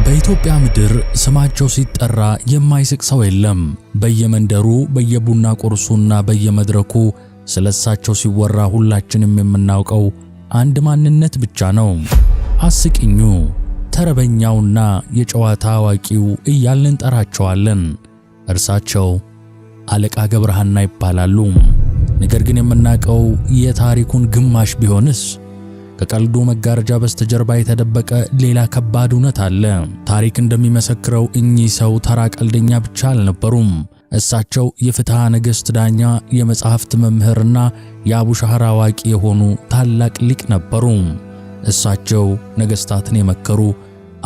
በኢትዮጵያ ምድር ስማቸው ሲጠራ የማይስቅ ሰው የለም። በየመንደሩ በየቡና ቁርሱና በየመድረኩ ስለሳቸው ሲወራ ሁላችንም የምናውቀው አንድ ማንነት ብቻ ነው። አስቂኙ፣ ተረበኛውና የጨዋታ አዋቂው እያልን እንጠራቸዋለን። እርሳቸው አለቃ ገብረሃና ይባላሉ። ነገር ግን የምናውቀው የታሪኩን ግማሽ ቢሆንስ? ከቀልዱ መጋረጃ በስተጀርባ የተደበቀ ሌላ ከባድ እውነት አለ። ታሪክ እንደሚመሰክረው እኚህ ሰው ተራ ቀልደኛ ብቻ አልነበሩም። እሳቸው የፍትሐ ነገሥት ዳኛ፣ የመጻሕፍት መምህርና የአቡሻህር አዋቂ የሆኑ ታላቅ ሊቅ ነበሩ። እሳቸው ነገሥታትን የመከሩ፣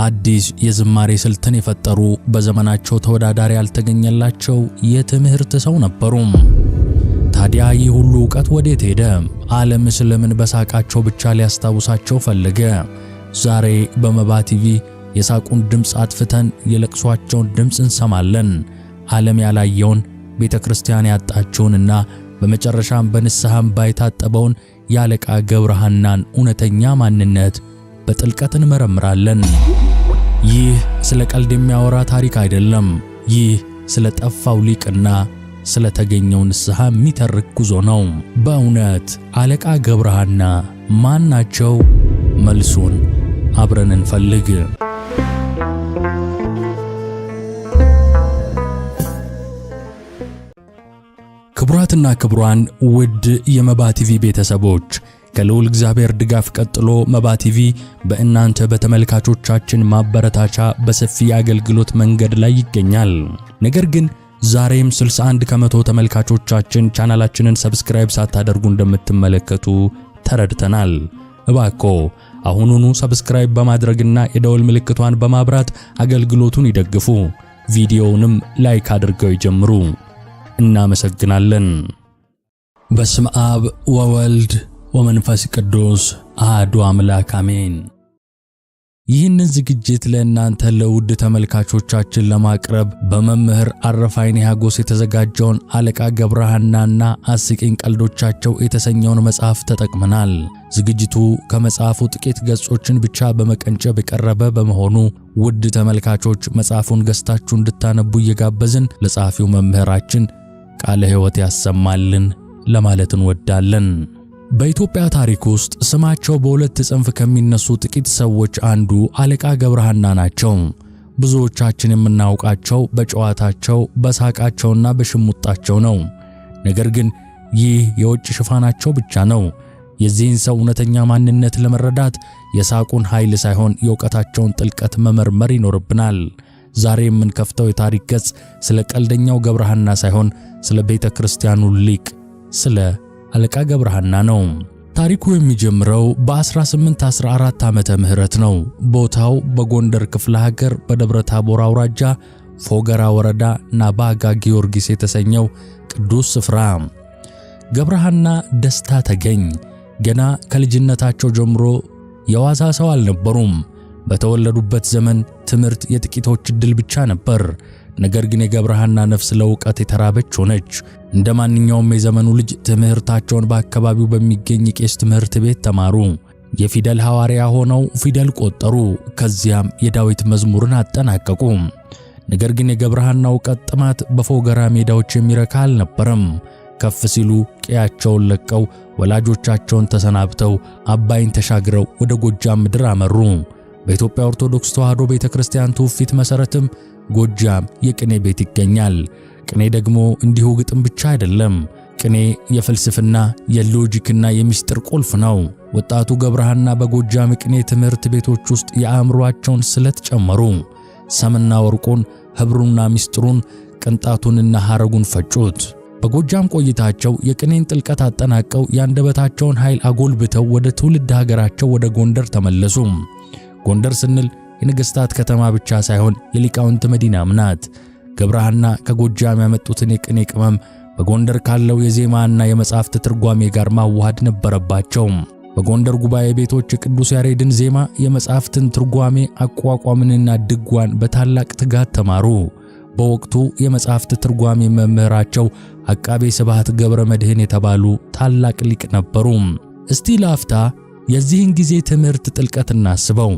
አዲስ የዝማሬ ስልትን የፈጠሩ፣ በዘመናቸው ተወዳዳሪ ያልተገኘላቸው የትምህርት ሰው ነበሩ። ታዲያ ይህ ሁሉ ዕውቀት ወዴት ሄደ? ዓለም ስለምን በሳቃቸው ብቻ ሊያስታውሳቸው ፈለገ? ዛሬ በመባ ቲቪ የሳቁን ድምፅ አጥፍተን የለቅሷቸውን ድምፅ እንሰማለን። ዓለም ያላየውን፣ ቤተ ክርስቲያን ያጣቸውንና በመጨረሻም በንስሐም ባይታጠበውን የአለቃ ገብረሃናን እውነተኛ ማንነት በጥልቀት እንመረምራለን። ይህ ስለ ቀልድ የሚያወራ ታሪክ አይደለም። ይህ ስለ ጠፋው ሊቅና ስለ ተገኘው ንስሐ የሚተርክ ጉዞ ነው። በእውነት አለቃ ገብረሃና ማን ናቸው? መልሱን አብረን እንፈልግ። ክቡራትና ክቡራን ውድ የመባ ቲቪ ቤተሰቦች፣ ከልዑል እግዚአብሔር ድጋፍ ቀጥሎ መባ ቲቪ በእናንተ በተመልካቾቻችን ማበረታቻ በሰፊ አገልግሎት መንገድ ላይ ይገኛል። ነገር ግን ዛሬም 61 ከመቶ ተመልካቾቻችን ቻናላችንን ሰብስክራይብ ሳታደርጉ እንደምትመለከቱ ተረድተናል። እባክዎ አሁኑኑ ሰብስክራይብ በማድረግና የደወል ምልክቷን በማብራት አገልግሎቱን ይደግፉ። ቪዲዮውንም ላይክ አድርገው ይጀምሩ። እናመሰግናለን። በስመ አብ ወወልድ ወመንፈስ ቅዱስ አሐዱ አምላክ አሜን። ይህንን ዝግጅት ለእናንተ ለውድ ተመልካቾቻችን ለማቅረብ በመምህር አረፋይኔ ሀጎስ የተዘጋጀውን አለቃ ገብረሃናና አስቂኝ ቀልዶቻቸው የተሰኘውን መጽሐፍ ተጠቅመናል። ዝግጅቱ ከመጽሐፉ ጥቂት ገጾችን ብቻ በመቀንጨብ የቀረበ በመሆኑ ውድ ተመልካቾች መጽሐፉን ገዝታችሁ እንድታነቡ እየጋበዝን ለጸሐፊው መምህራችን ቃለ ሕይወት ያሰማልን ለማለት እንወዳለን። በኢትዮጵያ ታሪክ ውስጥ ስማቸው በሁለት ጽንፍ ከሚነሱ ጥቂት ሰዎች አንዱ አለቃ ገብረሃና ናቸው። ብዙዎቻችን የምናውቃቸው በጨዋታቸው፣ በሳቃቸውና በሽሙጣቸው ነው። ነገር ግን ይህ የውጭ ሽፋናቸው ብቻ ነው። የዚህን ሰው እውነተኛ ማንነት ለመረዳት የሳቁን ኃይል ሳይሆን የእውቀታቸውን ጥልቀት መመርመር ይኖርብናል። ዛሬ የምንከፍተው የታሪክ ገጽ ስለ ቀልደኛው ገብረሃና ሳይሆን ስለ ቤተ ክርስቲያኑ ሊቅ ስለ አለቃ ገብረሃና ነው። ታሪኩ የሚጀምረው በ1814 ዓመተ ምህረት ነው። ቦታው በጎንደር ክፍለ ሀገር በደብረ ታቦር አውራጃ ፎገራ ወረዳ ናባጋ ጊዮርጊስ የተሰኘው ቅዱስ ስፍራ። ገብረሃና ደስታ ተገኝ ገና ከልጅነታቸው ጀምሮ የዋዛ ሰው አልነበሩም። በተወለዱበት ዘመን ትምህርት የጥቂቶች ዕድል ብቻ ነበር። ነገር ግን የገብረሃና ነፍስ ለእውቀት የተራበች ሆነች። እንደ ማንኛውም የዘመኑ ልጅ ትምህርታቸውን በአካባቢው በሚገኝ የቄስ ትምህርት ቤት ተማሩ። የፊደል ሐዋርያ ሆነው ፊደል ቆጠሩ። ከዚያም የዳዊት መዝሙርን አጠናቀቁ። ነገር ግን የገብረሃና እውቀት ጥማት በፎገራ ሜዳዎች የሚረካ አልነበረም። ከፍ ሲሉ ቀያቸውን ለቀው ወላጆቻቸውን ተሰናብተው አባይን ተሻግረው ወደ ጎጃም ምድር አመሩ። በኢትዮጵያ ኦርቶዶክስ ተዋሕዶ ቤተክርስቲያን ትውፊት መሠረትም ጎጃም የቅኔ ቤት ይገኛል። ቅኔ ደግሞ እንዲሁ ግጥም ብቻ አይደለም። ቅኔ የፍልስፍና የሎጂክና የሚስጥር ቁልፍ ነው። ወጣቱ ገብረሃና በጎጃም ቅኔ ትምህርት ቤቶች ውስጥ የአእምሮአቸውን ስለት ጨመሩ። ሰምና ወርቁን፣ ኅብሩና ሚስጥሩን፣ ቅንጣቱንና ሐረጉን ፈጩት። በጎጃም ቆይታቸው የቅኔን ጥልቀት አጠናቀው የአንደበታቸውን ኃይል አጎልብተው ወደ ትውልድ ሀገራቸው ወደ ጎንደር ተመለሱ። ጎንደር ስንል የነገሥታት ከተማ ብቻ ሳይሆን የሊቃውንት መዲናም ናት። ገብረሃና ከጎጃም ያመጡትን የቅኔ ቅመም በጎንደር ካለው የዜማና የመጻሕፍት ትርጓሜ ጋር ማዋሃድ ነበረባቸው። በጎንደር ጉባኤ ቤቶች የቅዱስ ያሬድን ዜማ፣ የመጻሕፍትን ትርጓሜ፣ አቋቋምንና ድጓን በታላቅ ትጋት ተማሩ። በወቅቱ የመጻሕፍት ትርጓሜ መምህራቸው አቃቤ ስብሐት ገብረ መድኅን የተባሉ ታላቅ ሊቅ ነበሩ። እስቲ ለአፍታ የዚህን ጊዜ ትምህርት ጥልቀት እናስበው።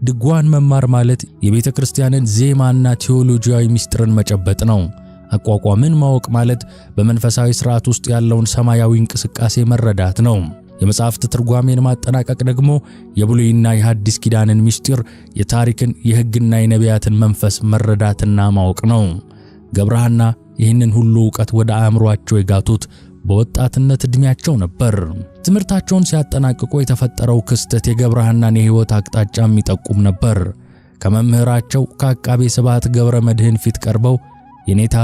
ድጓን መማር ማለት የቤተ ክርስቲያንን ዜማና ቴዎሎጂያዊ ምስጢርን መጨበጥ ነው። አቋቋምን ማወቅ ማለት በመንፈሳዊ ሥርዓት ውስጥ ያለውን ሰማያዊ እንቅስቃሴ መረዳት ነው። የመጽሐፍት ትርጓሜን ማጠናቀቅ ደግሞ የብሉይና የሐዲስ ኪዳንን ምስጢር፣ የታሪክን፣ የሕግና የነቢያትን መንፈስ መረዳትና ማወቅ ነው። ገብረ ሐና ይህንን ሁሉ ዕውቀት ወደ አእምሮአቸው የጋቱት በወጣትነት ዕድሜያቸው ነበር። ትምህርታቸውን ሲያጠናቅቁ የተፈጠረው ክስተት የገብረ ሐናን የሕይወት አቅጣጫ የሚጠቁም ነበር። ከመምህራቸው ከአቃቤ ስብሐት ገብረ መድኅን ፊት ቀርበው የኔታ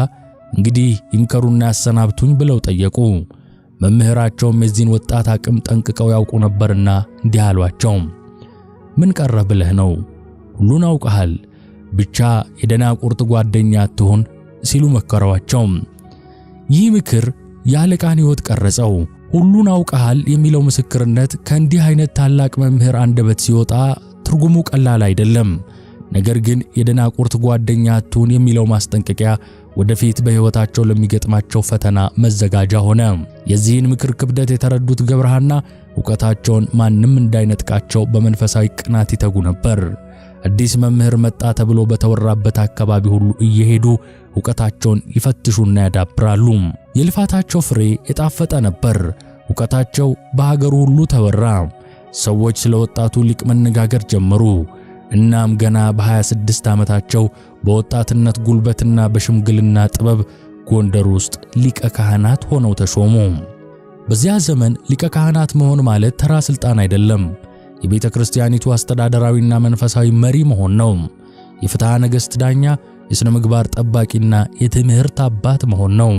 እንግዲህ ይምከሩና ያሰናብቱኝ ብለው ጠየቁ። መምህራቸውም የዚህን ወጣት አቅም ጠንቅቀው ያውቁ ነበርና እንዲህ አሏቸው። ምን ቀረ ብለህ ነው? ሁሉን አውቀሃል፣ ብቻ የደናቁርት ጓደኛ አትሁን ሲሉ መከሯቸው። ይህ ምክር የአለቃን ሕይወት ቀረጸው። ሁሉን አውቀሃል የሚለው ምስክርነት ከእንዲህ አይነት ታላቅ መምህር አንደበት ሲወጣ ትርጉሙ ቀላል አይደለም። ነገር ግን የደናቁርት ጓደኛ አትሁን የሚለው ማስጠንቀቂያ ወደፊት በሕይወታቸው ለሚገጥማቸው ፈተና መዘጋጃ ሆነ። የዚህን ምክር ክብደት የተረዱት ገብረ ሐና ዕውቀታቸውን ማንም እንዳይነጥቃቸው በመንፈሳዊ ቅናት ይተጉ ነበር። አዲስ መምህር መጣ ተብሎ በተወራበት አካባቢ ሁሉ እየሄዱ ዕውቀታቸውን ይፈትሹና ያዳብራሉ። የልፋታቸው ፍሬ የጣፈጠ ነበር። ዕውቀታቸው በሀገሩ ሁሉ ተወራ። ሰዎች ስለ ወጣቱ ሊቅ መነጋገር ጀመሩ። እናም ገና በ26 ዓመታቸው በወጣትነት ጉልበትና በሽምግልና ጥበብ ጎንደር ውስጥ ሊቀ ካህናት ሆነው ተሾሙ። በዚያ ዘመን ሊቀ ካህናት መሆን ማለት ተራ ሥልጣን አይደለም። የቤተ ክርስቲያኒቱ አስተዳደራዊና መንፈሳዊ መሪ መሆን ነው። የፍትሐ ነገሥት ዳኛ፣ የሥነ ምግባር ጠባቂና የትምህርት አባት መሆን ነው።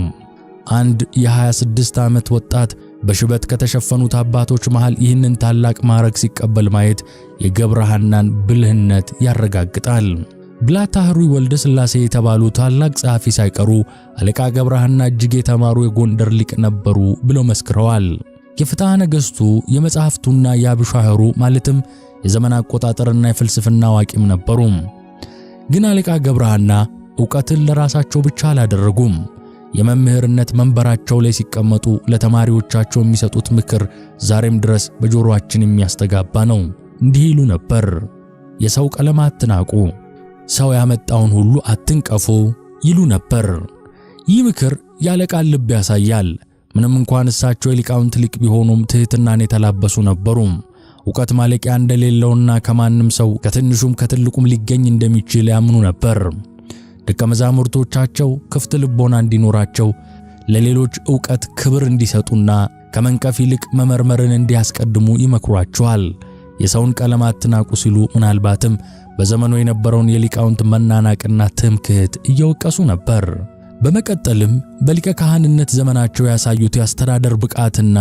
አንድ የ26 ዓመት ወጣት በሽበት ከተሸፈኑት አባቶች መሃል ይህንን ታላቅ ማዕረግ ሲቀበል ማየት የገብረ ሐናን ብልህነት ያረጋግጣል። ብላታ ሕሩይ ወልደ ሥላሴ የተባሉ ታላቅ ጸሐፊ ሳይቀሩ አለቃ ገብረ ሐና እጅግ የተማሩ የጎንደር ሊቅ ነበሩ ብለው መስክረዋል። የፍትሐ ነገሥቱ የመጽሐፍቱና የአብሻህሩ ማለትም የዘመን አቆጣጠርና የፍልስፍና አዋቂም ነበሩ። ግን አለቃ ገብረ ሐና ዕውቀትን ለራሳቸው ብቻ አላደረጉም። የመምህርነት መንበራቸው ላይ ሲቀመጡ ለተማሪዎቻቸው የሚሰጡት ምክር ዛሬም ድረስ በጆሮአችን የሚያስተጋባ ነው። እንዲህ ይሉ ነበር። የሰው ቀለም አትናቁ፣ ሰው ያመጣውን ሁሉ አትንቀፉ ይሉ ነበር። ይህ ምክር ያለቃን ልብ ያሳያል። ምንም እንኳን እሳቸው የሊቃውንት ሊቅ ቢሆኑም ትሕትናን የተላበሱ ነበሩ። ዕውቀት ማለቂያ እንደሌለውና ከማንም ሰው ከትንሹም ከትልቁም ሊገኝ እንደሚችል ያምኑ ነበር። ደቀ መዛሙርቶቻቸው ክፍት ልቦና እንዲኖራቸው፣ ለሌሎች ዕውቀት ክብር እንዲሰጡና ከመንቀፍ ይልቅ መመርመርን እንዲያስቀድሙ ይመክሯቸዋል። የሰውን ቀለም አትናቁ ሲሉ ምናልባትም በዘመኑ የነበረውን የሊቃውንት መናናቅና ትምክህት እየወቀሱ ነበር። በመቀጠልም በሊቀ ካህንነት ዘመናቸው ያሳዩት የአስተዳደር ብቃትና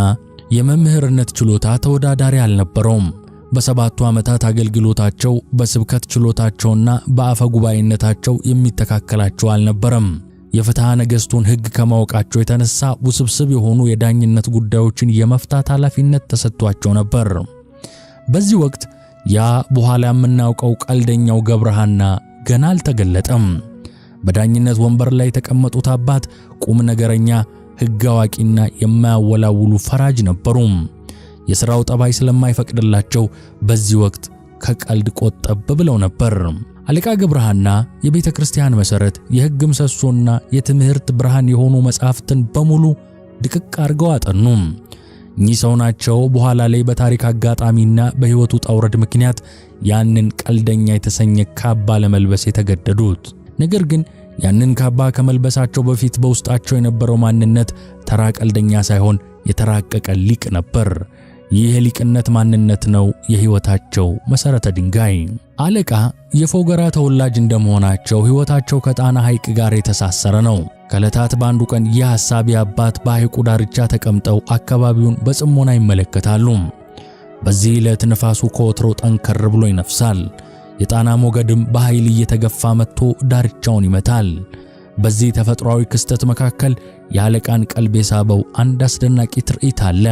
የመምህርነት ችሎታ ተወዳዳሪ አልነበረውም። በ7 ዓመታት አገልግሎታቸው በስብከት ችሎታቸውና በአፈ ጉባኤነታቸው የሚተካከላቸው አልነበረም። የፍትሐ ነገሥቱን ሕግ ከማወቃቸው የተነሳ ውስብስብ የሆኑ የዳኝነት ጉዳዮችን የመፍታት ኃላፊነት ተሰጥቷቸው ነበር። በዚህ ወቅት ያ በኋላ የምናውቀው ቀልደኛው ገብረ ሐና ገና አልተገለጠም። በዳኝነት ወንበር ላይ የተቀመጡት አባት ቁም ነገረኛ፣ ሕግ አዋቂና የማያወላውሉ ፈራጅ ነበሩ። የሥራው ጠባይ ስለማይፈቅድላቸው በዚህ ወቅት ከቀልድ ቆጠብ ብለው ነበር። አለቃ ገብረ ሐና የቤተ ክርስቲያን መሠረት፣ የሕግ ምሰሶና የትምህርት ብርሃን የሆኑ መጻሕፍትን በሙሉ ድቅቅ አድርገው አጠኑ። እኚህ ሰው ናቸው በኋላ ላይ በታሪክ አጋጣሚና በሕይወቱ ጣውረድ ምክንያት ያንን ቀልደኛ የተሰኘ ካባ ለመልበስ የተገደዱት። ነገር ግን ያንን ካባ ከመልበሳቸው በፊት በውስጣቸው የነበረው ማንነት ተራ ቀልደኛ ሳይሆን የተራቀቀ ሊቅ ነበር። ይህ የሊቅነት ማንነት ነው የሕይወታቸው መሠረተ ድንጋይ። አለቃ የፎገራ ተወላጅ እንደመሆናቸው ሕይወታቸው ከጣና ሐይቅ ጋር የተሳሰረ ነው። ከዕለታት በአንዱ ቀን ይህ ሐሳቢ አባት በሐይቁ ዳርቻ ተቀምጠው አካባቢውን በጽሞና ይመለከታሉ። በዚህ ዕለት ንፋሱ ከወትሮ ጠንከር ብሎ ይነፍሳል። የጣና ሞገድም በኃይል እየተገፋ መጥቶ ዳርቻውን ይመታል። በዚህ ተፈጥሯዊ ክስተት መካከል የአለቃን ቀልብ የሳበው አንድ አስደናቂ ትርኢት አለ።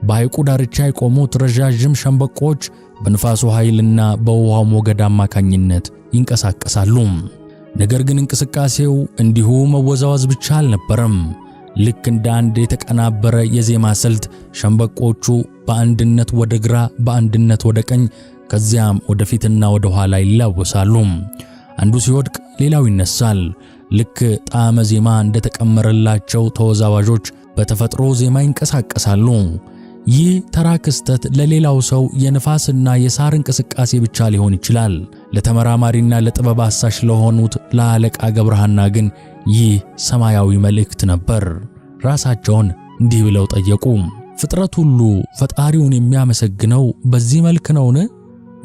በሐይቁ ዳርቻ የቆሙት ረዣዥም ሸምበቆዎች በንፋሱ ኃይልና በውሃው ሞገድ አማካኝነት ይንቀሳቀሳሉ። ነገር ግን እንቅስቃሴው እንዲሁ መወዛወዝ ብቻ አልነበረም። ልክ እንደ አንድ የተቀናበረ የዜማ ስልት ሸምበቆቹ በአንድነት ወደ ግራ፣ በአንድነት ወደ ቀኝ፣ ከዚያም ወደፊትና ወደ ኋላ ይላወሳሉ። አንዱ ሲወድቅ ሌላው ይነሳል። ልክ ጣዕመ ዜማ እንደተቀመረላቸው ተወዛዋዦች በተፈጥሮ ዜማ ይንቀሳቀሳሉ። ይህ ተራ ክስተት ለሌላው ሰው የንፋስና የሳር እንቅስቃሴ ብቻ ሊሆን ይችላል። ለተመራማሪና ለጥበብ አሳሽ ለሆኑት ለአለቃ ገብረሐና ግን ይህ ሰማያዊ መልእክት ነበር። ራሳቸውን እንዲህ ብለው ጠየቁ፣ ፍጥረት ሁሉ ፈጣሪውን የሚያመሰግነው በዚህ መልክ ነውን?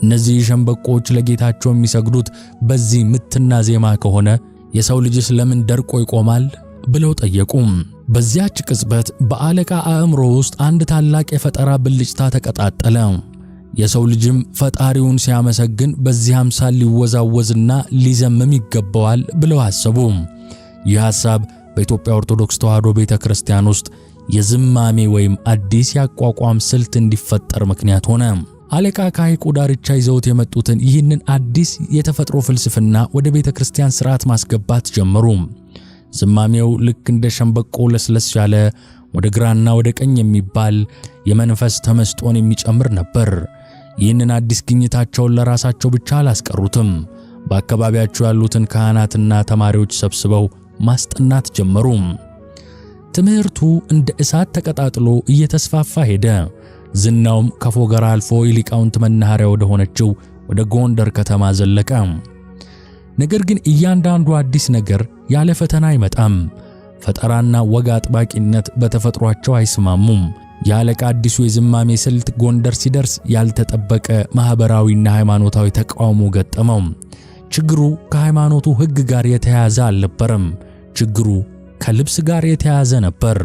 እነዚህ ሸምበቆዎች ለጌታቸው የሚሰግዱት በዚህ ምትና ዜማ ከሆነ የሰው ልጅስ ለምን ደርቆ ይቆማል? ብለው ጠየቁ። በዚያች ቅጽበት በአለቃ አእምሮ ውስጥ አንድ ታላቅ የፈጠራ ብልጭታ ተቀጣጠለ። የሰው ልጅም ፈጣሪውን ሲያመሰግን በዚህ አምሳል ሊወዛወዝና ሊዘምም ይገባዋል ብለው አሰቡ። ይህ ሐሳብ በኢትዮጵያ ኦርቶዶክስ ተዋሕዶ ቤተክርስቲያን ውስጥ የዝማሜ ወይም አዲስ ያቋቋም ስልት እንዲፈጠር ምክንያት ሆነ። አለቃ ከሐይቁ ዳርቻ ይዘውት የመጡትን ይህንን አዲስ የተፈጥሮ ፍልስፍና ወደ ቤተክርስቲያን ሥርዓት ማስገባት ጀመሩ። ዝማሜው ልክ እንደ ሸምበቆ ለስለስ ያለ ወደ ግራና ወደ ቀኝ የሚባል የመንፈስ ተመስጦን የሚጨምር ነበር። ይህንን አዲስ ግኝታቸውን ለራሳቸው ብቻ አላስቀሩትም። በአካባቢያቸው ያሉትን ካህናትና ተማሪዎች ሰብስበው ማስጠናት ጀመሩ። ትምህርቱ እንደ እሳት ተቀጣጥሎ እየተስፋፋ ሄደ። ዝናውም ከፎገራ አልፎ የሊቃውንት መናኸሪያ ወደ ሆነችው ወደ ጎንደር ከተማ ዘለቀ። ነገር ግን እያንዳንዱ አዲስ ነገር ያለ ፈተና አይመጣም። ፈጠራና ወግ አጥባቂነት በተፈጥሯቸው አይስማሙም። የአለቃ አዲሱ የዝማሜ ስልት ጎንደር ሲደርስ ያልተጠበቀ ማህበራዊና ሃይማኖታዊ ተቃውሞ ገጠመው። ችግሩ ከሃይማኖቱ ሕግ ጋር የተያያዘ አልነበረም። ችግሩ ከልብስ ጋር የተያያዘ ነበር።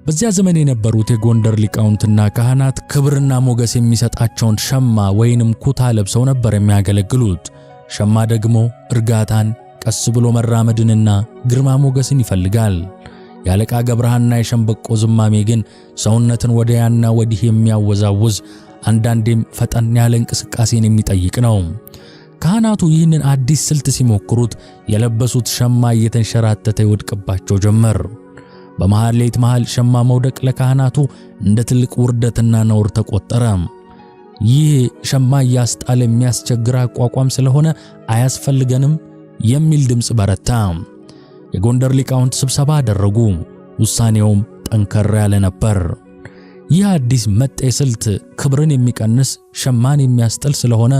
በዚያ ዘመን የነበሩት የጎንደር ሊቃውንትና ካህናት ክብርና ሞገስ የሚሰጣቸውን ሸማ ወይንም ኩታ ለብሰው ነበር የሚያገለግሉት። ሸማ ደግሞ እርጋታን፣ ቀስ ብሎ መራመድንና ግርማ ሞገስን ይፈልጋል። የአለቃ ገብረሐና የሸምበቆ ዝማሜ ግን ሰውነትን ወዲያና ወዲህ የሚያወዛውዝ አንዳንዴም ፈጠን ያለ እንቅስቃሴን የሚጠይቅ ነው። ካህናቱ ይህንን አዲስ ስልት ሲሞክሩት የለበሱት ሸማ እየተንሸራተተ ይወድቅባቸው ጀመር። በመሐሌት መሃል ሸማ መውደቅ ለካህናቱ እንደ ትልቅ ውርደትና ነውር ተቆጠረ። ይህ ሸማ እያስጣለ የሚያስቸግር አቋቋም ስለሆነ አያስፈልገንም የሚል ድምፅ በረታ። የጎንደር ሊቃውንት ስብሰባ አደረጉ። ውሳኔውም ጠንከር ያለ ነበር። ይህ አዲስ መጤ ስልት ክብርን የሚቀንስ ሸማን የሚያስጥል ስለሆነ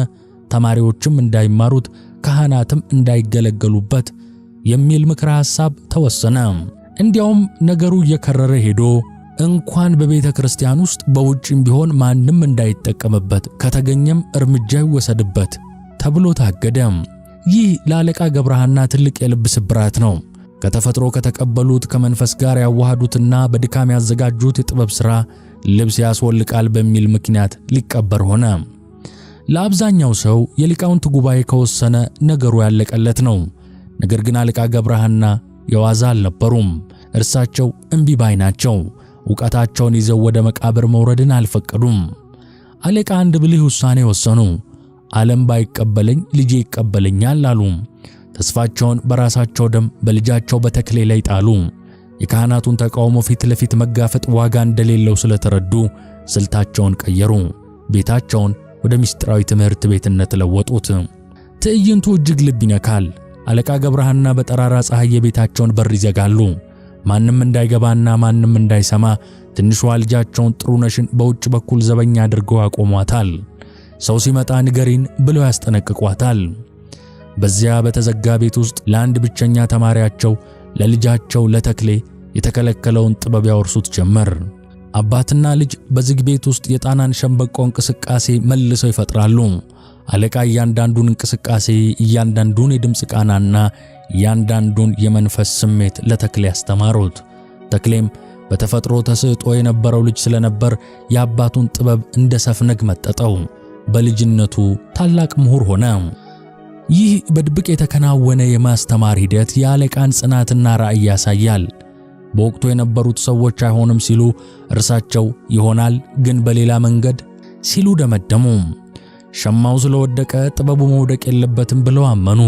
ተማሪዎችም እንዳይማሩት ካህናትም እንዳይገለገሉበት የሚል ምክረ ሐሳብ ተወሰነ። እንዲያውም ነገሩ እየከረረ ሄዶ እንኳን በቤተ ክርስቲያን ውስጥ በውጭም ቢሆን ማንም እንዳይጠቀምበት ከተገኘም እርምጃ ይወሰድበት ተብሎ ታገደ። ይህ ለአለቃ ገብረሐና ትልቅ የልብ ስብራት ነው። ከተፈጥሮ ከተቀበሉት ከመንፈስ ጋር ያዋሃዱትና በድካም ያዘጋጁት የጥበብ ሥራ ልብስ ያስወልቃል በሚል ምክንያት ሊቀበር ሆነ። ለአብዛኛው ሰው የሊቃውንት ጉባኤ ከወሰነ ነገሩ ያለቀለት ነው። ነገር ግን አለቃ ገብረሐና የዋዛ አልነበሩም። እርሳቸው እምቢ ባይ ናቸው። ዕውቀታቸውን ይዘው ወደ መቃብር መውረድን አልፈቀዱም። አለቃ አንድ ብልህ ውሳኔ ወሰኑ። ዓለም ባይቀበለኝ ልጄ ይቀበለኛል አሉ። ተስፋቸውን በራሳቸው ደም በልጃቸው በተክሌ ላይ ጣሉ። የካህናቱን ተቃውሞ ፊት ለፊት መጋፈጥ ዋጋ እንደሌለው ስለተረዱ ስልታቸውን ቀየሩ። ቤታቸውን ወደ ምስጢራዊ ትምህርት ቤትነት ለወጡት። ትዕይንቱ እጅግ ልብ ይነካል። አለቃ ገብረሐና በጠራራ ፀሐይ የቤታቸውን በር ይዘጋሉ። ማንም እንዳይገባና ማንም እንዳይሰማ ትንሿ ልጃቸውን ጥሩነሽን በውጭ በኩል ዘበኛ አድርገው አቆሟታል። ሰው ሲመጣ ንገሪን ብለው ያስጠነቅቋታል። በዚያ በተዘጋ ቤት ውስጥ ለአንድ ብቸኛ ተማሪያቸው ለልጃቸው ለተክሌ የተከለከለውን ጥበብ ያወርሱት ጀመር። አባትና ልጅ በዝግ ቤት ውስጥ የጣናን ሸምበቆ እንቅስቃሴ መልሰው ይፈጥራሉ። አለቃ እያንዳንዱን እንቅስቃሴ፣ እያንዳንዱን የድምፅ ቃናና እያንዳንዱን የመንፈስ ስሜት ለተክሌ ያስተማሩት። ተክሌም በተፈጥሮ ተሰጥኦ የነበረው ልጅ ስለነበር የአባቱን ጥበብ እንደ ሰፍነግ መጠጠው። በልጅነቱ ታላቅ ምሁር ሆነ። ይህ በድብቅ የተከናወነ የማስተማር ሂደት የአለቃን ጽናትና ራዕይ ያሳያል። በወቅቱ የነበሩት ሰዎች አይሆንም ሲሉ እርሳቸው ይሆናል ግን በሌላ መንገድ ሲሉ ደመደሙ። ሸማው ስለወደቀ ጥበቡ መውደቅ የለበትም ብለው አመኑ።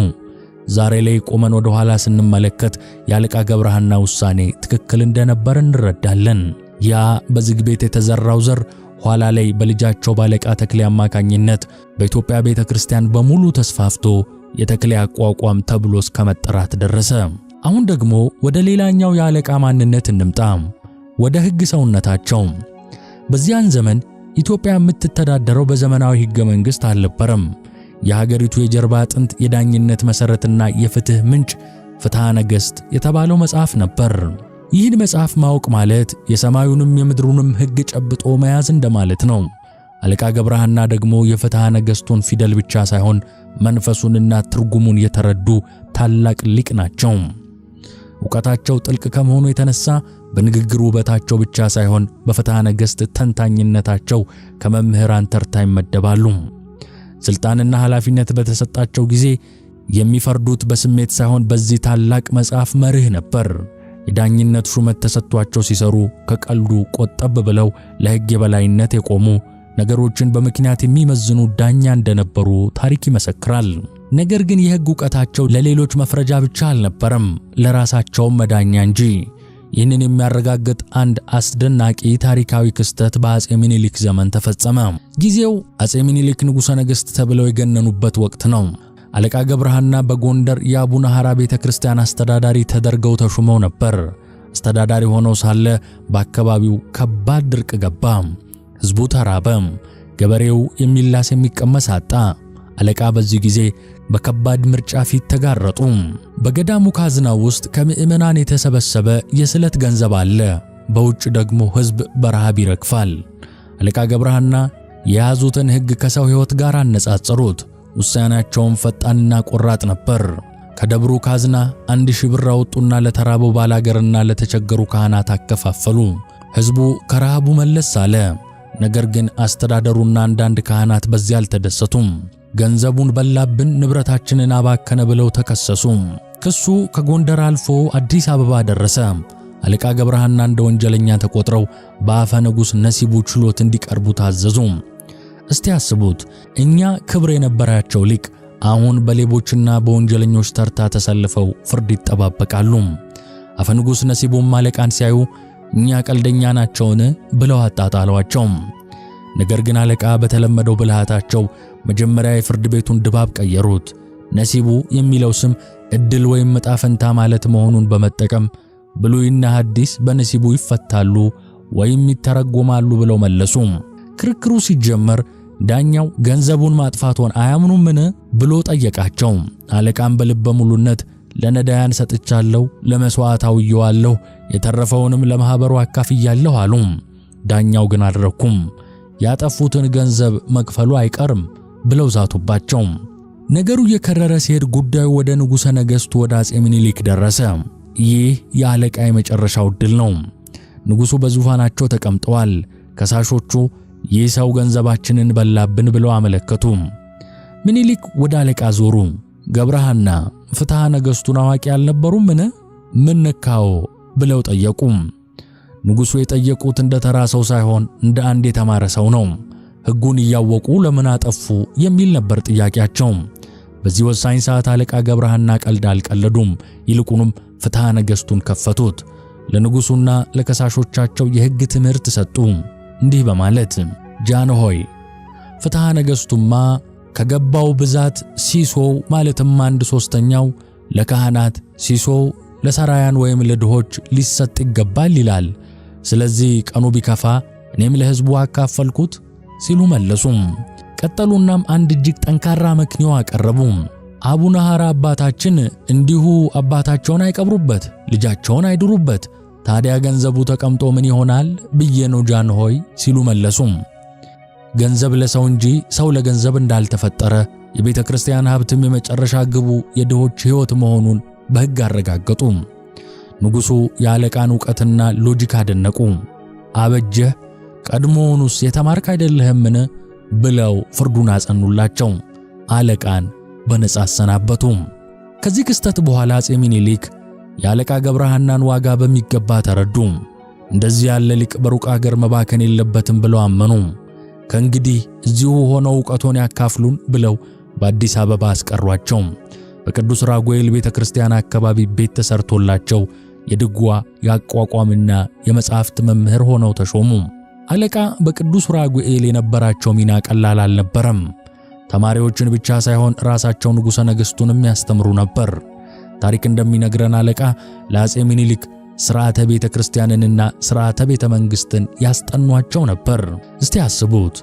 ዛሬ ላይ ቆመን ወደ ኋላ ስንመለከት የአለቃ ገብረሐና ውሳኔ ትክክል እንደነበር እንረዳለን። ያ በዝግ ቤት የተዘራው ዘር ኋላ ላይ በልጃቸው ባለቃ ተክሌ አማካኝነት በኢትዮጵያ ቤተክርስቲያን በሙሉ ተስፋፍቶ የተክሌ አቋቋም ተብሎ እስከ መጠራት ደረሰ። አሁን ደግሞ ወደ ሌላኛው የአለቃ ማንነት እንምጣ፣ ወደ ሕግ ሰውነታቸው። በዚያን ዘመን ኢትዮጵያ የምትተዳደረው በዘመናዊ ሕገ መንግሥት አልነበረም። የሀገሪቱ የጀርባ አጥንት፣ የዳኝነት መሠረትና የፍትህ ምንጭ ፍትሐ ነገሥት የተባለው መጽሐፍ ነበር። ይህን መጽሐፍ ማወቅ ማለት የሰማዩንም የምድሩንም ሕግ ጨብጦ መያዝ እንደማለት ነው። አለቃ ገብረሐና ደግሞ የፍትሐ ነገሥቱን ፊደል ብቻ ሳይሆን መንፈሱንና ትርጉሙን የተረዱ ታላቅ ሊቅ ናቸው። ዕውቀታቸው ጥልቅ ከመሆኑ የተነሳ በንግግር ውበታቸው ብቻ ሳይሆን በፍትሐ ነገሥት ተንታኝነታቸው ከመምህራን ተርታ ይመደባሉ። ሥልጣንና ኃላፊነት በተሰጣቸው ጊዜ የሚፈርዱት በስሜት ሳይሆን በዚህ ታላቅ መጽሐፍ መርህ ነበር። የዳኝነት ሹመት ተሰጥቷቸው ሲሰሩ ከቀልዱ ቆጠብ ብለው ለሕግ የበላይነት የቆሙ ነገሮችን በምክንያት የሚመዝኑ ዳኛ እንደነበሩ ታሪክ ይመሰክራል። ነገር ግን የሕግ ዕውቀታቸው ለሌሎች መፍረጃ ብቻ አልነበረም፣ ለራሳቸውም መዳኛ እንጂ። ይህንን የሚያረጋግጥ አንድ አስደናቂ ታሪካዊ ክስተት በአፄ ምኒልክ ዘመን ተፈጸመ። ጊዜው አፄ ምኒልክ ንጉሠ ነገሥት ተብለው የገነኑበት ወቅት ነው። አለቃ ገብረሐና በጎንደር የአቡነ ሐራ ቤተክርስቲያን አስተዳዳሪ ተደርገው ተሹመው ነበር። አስተዳዳሪ ሆነው ሳለ በአካባቢው ከባድ ድርቅ ገባ። ሕዝቡ ተራበ። ገበሬው የሚላስ የሚቀመስ አጣ። አለቃ በዚህ ጊዜ በከባድ ምርጫ ፊት ተጋረጡ። በገዳሙ ካዝና ውስጥ ከምዕመናን የተሰበሰበ የስለት ገንዘብ አለ። በውጭ ደግሞ ሕዝብ በረሃብ ይረግፋል። አለቃ ገብረሐና የያዙትን ሕግ ከሰው ሕይወት ጋር አነጻጸሩት። ውሳኔያቸውም ፈጣንና ቆራጥ ነበር። ከደብሩ ካዝና 1000 ብር አወጡና ለተራበው ባላገርና ለተቸገሩ ካህናት አከፋፈሉ። ሕዝቡ ከረሃቡ መለስ አለ። ነገር ግን አስተዳደሩና አንዳንድ ካህናት በዚያ አልተደሰቱም። ገንዘቡን በላብን፣ ንብረታችንን አባከነ ብለው ተከሰሱ። ክሱ ከጎንደር አልፎ አዲስ አበባ ደረሰ። አለቃ ገብረሐና እንደ ወንጀለኛ ተቆጥረው በአፈ ንጉሥ ነሲቡ ችሎት እንዲቀርቡ ታዘዙ። እስቲ አስቡት፣ እኛ ክብር የነበራቸው ሊቅ አሁን በሌቦችና በወንጀለኞች ተርታ ተሰልፈው ፍርድ ይጠባበቃሉ። አፈ ንጉሥ ነሲቡም አለቃን ሲያዩ እኛ ቀልደኛ ናቸውን ብለው አጣጣሏቸው። ነገር ግን አለቃ በተለመደው ብልሃታቸው መጀመሪያ የፍርድ ቤቱን ድባብ ቀየሩት። ነሲቡ የሚለው ስም ዕድል ወይም ዕጣ ፈንታ ማለት መሆኑን በመጠቀም ብሉይና ሐዲስ በነሲቡ ይፈታሉ ወይም ይተረጎማሉ ብለው መለሱ። ክርክሩ ሲጀመር ዳኛው ገንዘቡን ማጥፋቱን አያምኑምን ብሎ ጠየቃቸው። አለቃም በልበ ሙሉነት ለነዳያን ሰጥቻለሁ፣ ለመስዋዕት አውየዋለሁ፣ የተረፈውንም ለማህበሩ አካፍያለሁ አሉ። ዳኛው ግን አልረኩም። ያጠፉትን ገንዘብ መክፈሉ አይቀርም ብለው ዛቱባቸው። ነገሩ እየከረረ ሲሄድ ጉዳዩ ወደ ንጉሠ ነገሥቱ ወደ አፄ ምኒልክ ደረሰ። ይህ የአለቃ የመጨረሻው ዕድል ነው። ንጉሡ በዙፋናቸው ተቀምጠዋል። ከሳሾቹ ይህ ሰው ገንዘባችንን በላብን ብለው አመለከቱ። ምኒልክ ወደ አለቃ ዞሩ። ገብረሐና ፍትሐ ነገሥቱን አዋቂ አልነበሩምን? ምን ነካው ብለው ጠየቁ። ንጉሡ የጠየቁት እንደ ተራ ሰው ሳይሆን እንደ አንድ የተማረ ሰው ነው። ሕጉን እያወቁ ለምን አጠፉ የሚል ነበር ጥያቄያቸው። በዚህ ወሳኝ ሰዓት አለቃ ገብረሐና ቀልድ አልቀለዱም። ይልቁንም ፍትሐ ነገሥቱን ከፈቱት። ለንጉሡና ለከሳሾቻቸው የሕግ ትምህርት ሰጡ። እንዲህ በማለት ጃንሆይ፣ ፍትሐ ነገሥቱማ ከገባው ብዛት ሲሶው ማለትም 1/3ኛው ለካህናት፣ ሲሶው ለሰራያን ወይም ለድሆች ሊሰጥ ይገባል ይላል። ስለዚህ ቀኑ ቢከፋ እኔም ለሕዝቡ አካፈልኩት ሲሉ መለሱም። ቀጠሉናም አንድ እጅግ ጠንካራ መክንዮ አቀረቡ። አቡነ ሐራ አባታችን እንዲሁ አባታቸውን አይቀብሩበት፣ ልጃቸውን አይድሩበት፣ ታዲያ ገንዘቡ ተቀምጦ ምን ይሆናል ብዬ ነው ጃንሆይ ሲሉ መለሱም። ገንዘብ ለሰው እንጂ ሰው ለገንዘብ እንዳልተፈጠረ፣ የቤተ ክርስቲያን ሀብትም የመጨረሻ ግቡ የድሆች ሕይወት መሆኑን በሕግ አረጋገጡ። ንጉሡ የአለቃን ዕውቀትና ሎጂክ አደነቁ። አበጀህ፣ ቀድሞውኑስ የተማርክ አይደለህምን ብለው ፍርዱን አጸኑላቸው። አለቃን በነጻ አሰናበቱ። ከዚህ ክስተት በኋላ አፄ ምኒልክ የአለቃ ገብረሐናን ዋጋ በሚገባ ተረዱ። እንደዚህ ያለ ሊቅ በሩቅ አገር መባከን የለበትም ብለው አመኑ። ከእንግዲህ እዚሁ ሆነው ዕውቀቶን ያካፍሉን ብለው በአዲስ አበባ አስቀሯቸው። በቅዱስ ራጉኤል ቤተክርስቲያን አካባቢ ቤት ተሰርቶላቸው የድጓ የአቋቋምና የመጻሕፍት መምህር ሆነው ተሾሙ። አለቃ በቅዱስ ራጉኤል የነበራቸው ሚና ቀላል አልነበረም። ተማሪዎችን ብቻ ሳይሆን ራሳቸው ንጉሠ ነገሥቱንም ያስተምሩ ነበር። ታሪክ እንደሚነግረን አለቃ ለአፄ ምኒልክ ሥርዓተ ቤተ ክርስቲያንንና ሥርዓተ ቤተ መንግሥትን ያስጠኗቸው ነበር። እስቲ አስቡት፣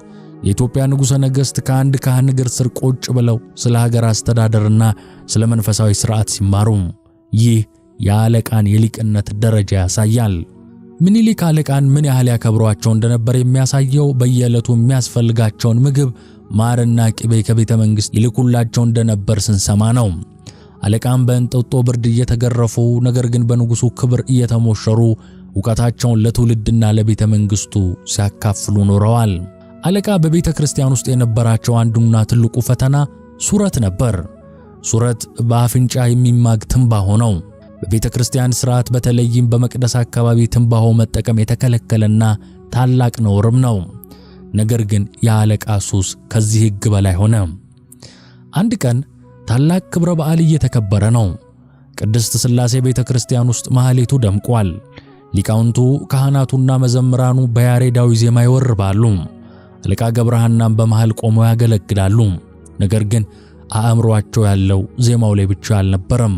የኢትዮጵያ ንጉሠ ነገሥት ከአንድ ካህን እግር ስር ቁጭ ብለው ስለ ሀገር አስተዳደርና ስለ መንፈሳዊ ሥርዓት ሲማሩ። ይህ የአለቃን የሊቅነት ደረጃ ያሳያል። ምኒልክ አለቃን ምን ያህል ያከብሯቸው እንደነበር የሚያሳየው በየዕለቱ የሚያስፈልጋቸውን ምግብ ማርና ቅቤ ከቤተ መንግሥት ይልኩላቸው እንደነበር ስንሰማ ነው። አለቃም በእንጦጦ ብርድ እየተገረፉ ነገር ግን በንጉሡ ክብር እየተሞሸሩ ዕውቀታቸውን ለትውልድና ለቤተ መንግሥቱ ሲያካፍሉ ኖረዋል። አለቃ በቤተ ክርስቲያን ውስጥ የነበራቸው አንዱና ትልቁ ፈተና ሱረት ነበር። ሱረት በአፍንጫ የሚማግ ትንባሆ ነው። በቤተ ክርስቲያን ሥርዓት በተለይም በመቅደስ አካባቢ ትንባሆ መጠቀም የተከለከለና ታላቅ ነውርም ነው። ነገር ግን የአለቃ ሱስ ከዚህ ሕግ በላይ ሆነ። አንድ ቀን ታላቅ ክብረ በዓል እየተከበረ ነው። ቅድስት ሥላሴ ቤተ ክርስቲያን ውስጥ ማህሌቱ ደምቋል። ሊቃውንቱ ካህናቱና መዘምራኑ በያሬዳዊ ዜማ ይወርባሉ። አለቃ ገብረሐናም በመሃል ቆመው ያገለግላሉ። ነገር ግን አእምሮአቸው ያለው ዜማው ላይ ብቻ አልነበረም።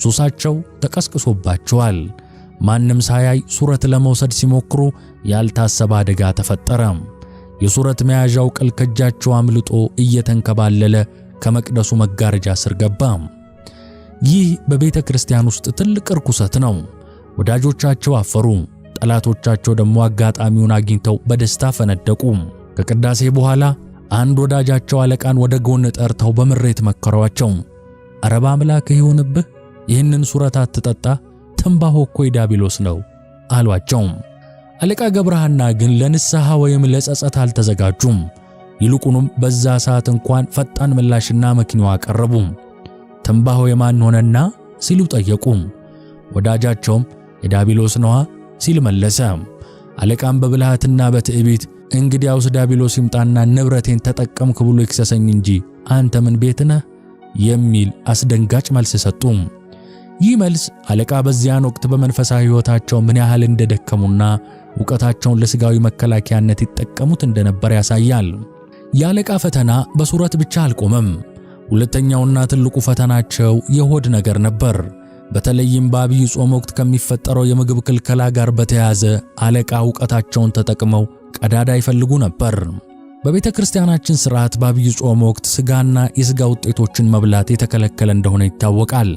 ሱሳቸው ተቀስቅሶባቸዋል። ማንም ሳያይ ሱረት ለመውሰድ ሲሞክሩ ያልታሰበ አደጋ ተፈጠረ። የሱረት መያዣው ቅል ከእጃቸው አምልጦ እየተንከባለለ ከመቅደሱ መጋረጃ ስር ገባ። ይህ በቤተ ክርስቲያን ውስጥ ትልቅ ርኩሰት ነው። ወዳጆቻቸው አፈሩ፣ ጠላቶቻቸው ደግሞ አጋጣሚውን አግኝተው በደስታ ፈነደቁ። ከቅዳሴ በኋላ አንድ ወዳጃቸው አለቃን ወደ ጎን ጠርተው በምሬት መከሯቸው። ኧረ በአምላክህ ይሁንብህ፣ ይህንን ሱረት አትጠጣ፣ ትንባሆ እኮ የዲያብሎስ ነው አሏቸው። አለቃ ገብረሐና ግን ለንስሐ ወይም ለጸጸት አልተዘጋጁም። ይልቁንም በዛ ሰዓት እንኳን ፈጣን ምላሽና መክንዮ አቀረቡ። ትንባሆ የማን ሆነና ሲሉ ጠየቁ። ወዳጃቸውም የዲያብሎስ ነዋ ሲል መለሰ። አለቃም በብልሃትና በትዕቢት እንግዲያውስ ዲያብሎስ ይምጣና ንብረቴን ተጠቀምክ ብሎ ይክሰሰኝ እንጂ አንተ ምን ቤት ነህ የሚል አስደንጋጭ መልስ ሰጡ። ይህ መልስ አለቃ በዚያን ወቅት በመንፈሳዊ ሕይወታቸው ምን ያህል እንደደከሙና ዕውቀታቸውን ለሥጋዊ መከላከያነት ይጠቀሙት እንደነበር ያሳያል። የአለቃ ፈተና በሱረት ብቻ አልቆመም። ሁለተኛውና ትልቁ ፈተናቸው የሆድ ነገር ነበር። በተለይም በአብይ ጾም ወቅት ከሚፈጠረው የምግብ ክልከላ ጋር በተያያዘ አለቃ ዕውቀታቸውን ተጠቅመው ቀዳዳ ይፈልጉ ነበር። በቤተ ክርስቲያናችን ሥርዓት በአብይ ጾም ወቅት ሥጋና የሥጋ ውጤቶችን መብላት የተከለከለ እንደሆነ ይታወቃል።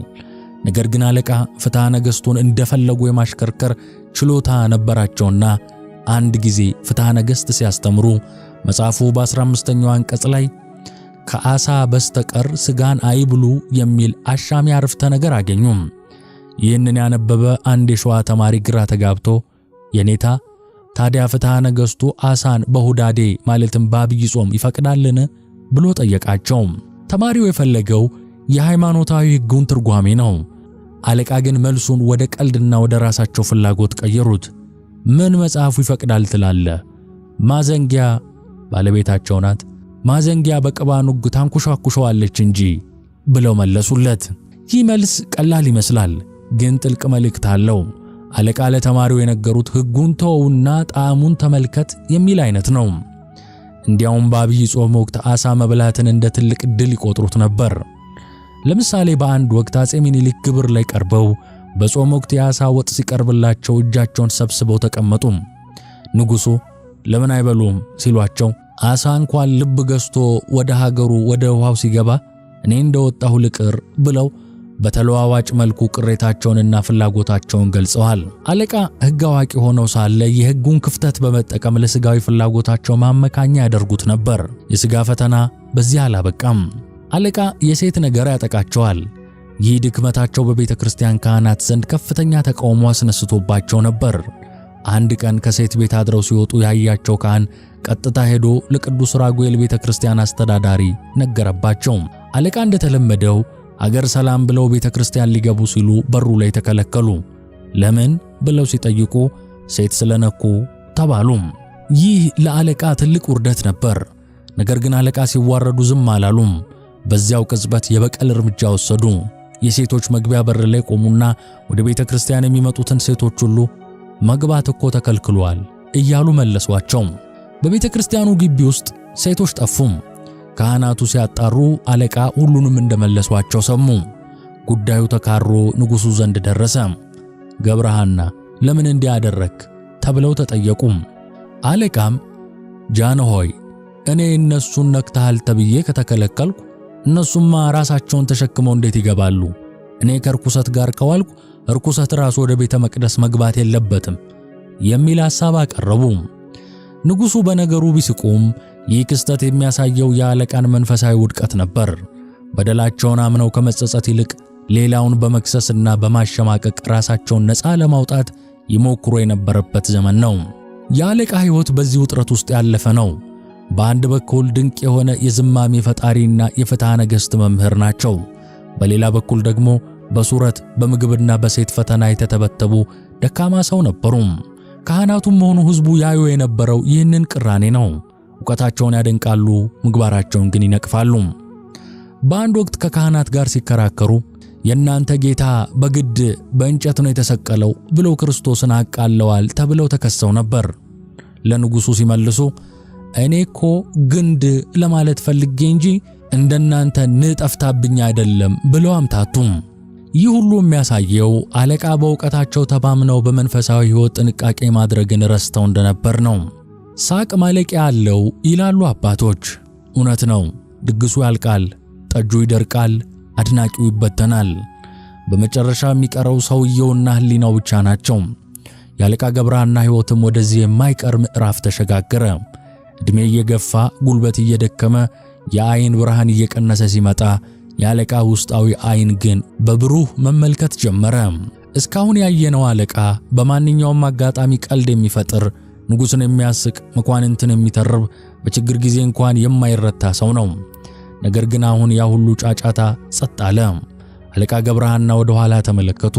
ነገር ግን አለቃ ፍትሐ ነገሥቱን እንደፈለጉ የማሽከርከር ችሎታ ነበራቸውና አንድ ጊዜ ፍትሐ ነገሥት ሲያስተምሩ መጽሐፉ በ15ኛው አንቀጽ ላይ ከዓሣ በስተቀር ሥጋን አይብሉ የሚል አሻሚ አረፍተ ነገር አገኙ። ይህንን ያነበበ አንድ የሸዋ ተማሪ ግራ ተጋብቶ የኔታ ታዲያ ፍትሐ ነገሥቱ ዓሣን በሁዳዴ ማለትም በአብይ ጾም ይፈቅዳልን ብሎ ጠየቃቸው። ተማሪው የፈለገው የሃይማኖታዊ ሕጉን ትርጓሜ ነው። አለቃ ግን መልሱን ወደ ቀልድና ወደ ራሳቸው ፍላጎት ቀየሩት። ምን መጽሐፉ ይፈቅዳል ትላለህ? ማዘንጊያ ባለቤታቸው ናት፣ ማዘንጊያ በቅባ ኑግ ታንኩሻኩሸዋለች እንጂ ብለው መለሱለት። ይህ መልስ ቀላል ይመስላል፣ ግን ጥልቅ መልእክት አለው። አለቃ ለተማሪው የነገሩት ሕጉን ተወውና ጣዕሙን ተመልከት የሚል አይነት ነው። እንዲያውም በአብይ ጾም ወቅት ዓሣ መብላትን እንደ ትልቅ ድል ይቆጥሩት ነበር። ለምሳሌ በአንድ ወቅት አፄ ምኒልክ ግብር ላይ ቀርበው በጾም ወቅት የዓሣ ወጥ ሲቀርብላቸው እጃቸውን ሰብስበው ተቀመጡ። ንጉሡ ለምን አይበሉም ሲሏቸው ዓሣ እንኳን ልብ ገዝቶ ወደ ሀገሩ ወደ ውሃው ሲገባ እኔ እንደወጣሁ ልቅር ብለው በተለዋዋጭ መልኩ ቅሬታቸውንና ፍላጎታቸውን ገልጸዋል። አለቃ ሕግ አዋቂ ሆነው ሳለ የሕጉን ክፍተት በመጠቀም ለሥጋዊ ፍላጎታቸው ማመካኛ ያደርጉት ነበር። የሥጋ ፈተና በዚህ አላበቃም። አለቃ የሴት ነገር ያጠቃቸዋል። ይህ ድክመታቸው በቤተ ክርስቲያን ካህናት ዘንድ ከፍተኛ ተቃውሞ አስነስቶባቸው ነበር። አንድ ቀን ከሴት ቤት አድረው ሲወጡ ያያቸው ካህን ቀጥታ ሄዶ ለቅዱስ ራጉኤል ቤተ ክርስቲያን አስተዳዳሪ ነገረባቸው። አለቃ እንደተለመደው አገር ሰላም ብለው ቤተ ክርስቲያን ሊገቡ ሲሉ በሩ ላይ ተከለከሉ። ለምን ብለው ሲጠይቁ ሴት ስለነኩ ተባሉ። ይህ ለአለቃ ትልቅ ውርደት ነበር። ነገር ግን አለቃ ሲዋረዱ ዝም አላሉም። በዚያው ቅጽበት የበቀል እርምጃ ወሰዱ። የሴቶች መግቢያ በር ላይ ቆሙና ወደ ቤተ ክርስቲያን የሚመጡትን ሴቶች ሁሉ መግባት እኮ ተከልክሏል እያሉ መለሷቸው። በቤተ ክርስቲያኑ ግቢ ውስጥ ሴቶች ጠፉም። ካህናቱ ሲያጣሩ አለቃ ሁሉንም እንደመለሷቸው ሰሙ። ጉዳዩ ተካሮ ንጉሡ ዘንድ ደረሰ። ገብረ ሐና ለምን እንዲህ አደረክ ተብለው ተጠየቁ። አለቃም ጃንሆይ እኔ እነሱን ነክተሃል ተብዬ ከተከለከልኩ እነሱማ ራሳቸውን ተሸክመው እንዴት ይገባሉ? እኔ ከርኩሰት ጋር ከዋልኩ ርኩሰት ራሱ ወደ ቤተ መቅደስ መግባት የለበትም የሚል ሐሳብ አቀረቡ። ንጉሡ በነገሩ ቢስቁም ይህ ክስተት የሚያሳየው የአለቃን መንፈሳዊ ውድቀት ነበር። በደላቸውን አምነው ከመጸጸት ይልቅ ሌላውን በመክሰስና በማሸማቀቅ ራሳቸውን ነፃ ለማውጣት ይሞክሩ የነበረበት ዘመን ነው። የአለቃ ሕይወት በዚህ ውጥረት ውስጥ ያለፈ ነው። በአንድ በኩል ድንቅ የሆነ የዝማሜ ፈጣሪና የፍትሐ ነገሥት መምህር ናቸው። በሌላ በኩል ደግሞ በሱረት በምግብና በሴት ፈተና የተተበተቡ ደካማ ሰው ነበሩ። ካህናቱም ሆኑ ሕዝቡ ያዩ የነበረው ይህንን ቅራኔ ነው። ዕውቀታቸውን ያደንቃሉ፣ ምግባራቸውን ግን ይነቅፋሉ። በአንድ ወቅት ከካህናት ጋር ሲከራከሩ የእናንተ ጌታ በግድ በእንጨት ነው የተሰቀለው ብለው ክርስቶስን አቃለዋል ተብለው ተከሰው ነበር። ለንጉሡ ሲመልሱ እኔ እኮ ግንድ ለማለት ፈልጌ እንጂ እንደናንተ ንጠፍታብኝ አይደለም ብለው አምታቱም። ይህ ሁሉ የሚያሳየው አለቃ በእውቀታቸው ተማምነው በመንፈሳዊ ሕይወት ጥንቃቄ ማድረግን ረስተው እንደነበር ነው። ሳቅ ማለቂያ አለው ይላሉ አባቶች። እውነት ነው። ድግሱ ያልቃል፣ ጠጁ ይደርቃል፣ አድናቂው ይበተናል። በመጨረሻ የሚቀረው ሰውየውና ሕሊናው ብቻ ናቸው። የአለቃ ገብረ ሐና ሕይወትም ወደዚህ የማይቀር ምዕራፍ ተሸጋገረ። ዕድሜ እየገፋ ጉልበት እየደከመ የዓይን ብርሃን እየቀነሰ ሲመጣ የአለቃ ውስጣዊ ዓይን ግን በብሩህ መመልከት ጀመረ። እስካሁን ያየነው አለቃ በማንኛውም አጋጣሚ ቀልድ የሚፈጥር፣ ንጉሥን የሚያስቅ፣ መኳንንትን የሚተርብ፣ በችግር ጊዜ እንኳን የማይረታ ሰው ነው። ነገር ግን አሁን ያ ሁሉ ጫጫታ ጸጥ አለ። አለቃ ገብረ ሐና ወደ ኋላ ተመለከቱ።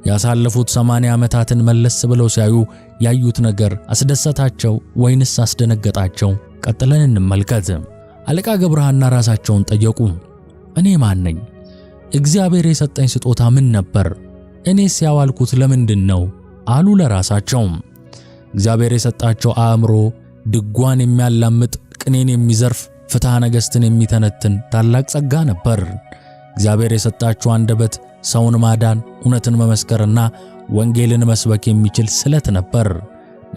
ያሳለፉት 80 ዓመታትን መለስ ብለው ሲያዩ ያዩት ነገር አስደሰታቸው ወይንስ አስደነገጣቸው? ቀጥለን እንመልከት። አለቃ ገብረ ሐና ራሳቸውን ጠየቁ። እኔ ማን ነኝ? እግዚአብሔር የሰጠኝ ስጦታ ምን ነበር? እኔስ ያዋልኩት ለምንድን ነው? አሉ ለራሳቸው። እግዚአብሔር የሰጣቸው አእምሮ ድጓን የሚያላምጥ፣ ቅኔን የሚዘርፍ፣ ፍትሐ ነገሥትን የሚተነትን ታላቅ ጸጋ ነበር። እግዚአብሔር የሰጣቸው አንደበት ሰውን ማዳን፣ እውነትን መመስከርና ወንጌልን መስበክ የሚችል ስለት ነበር።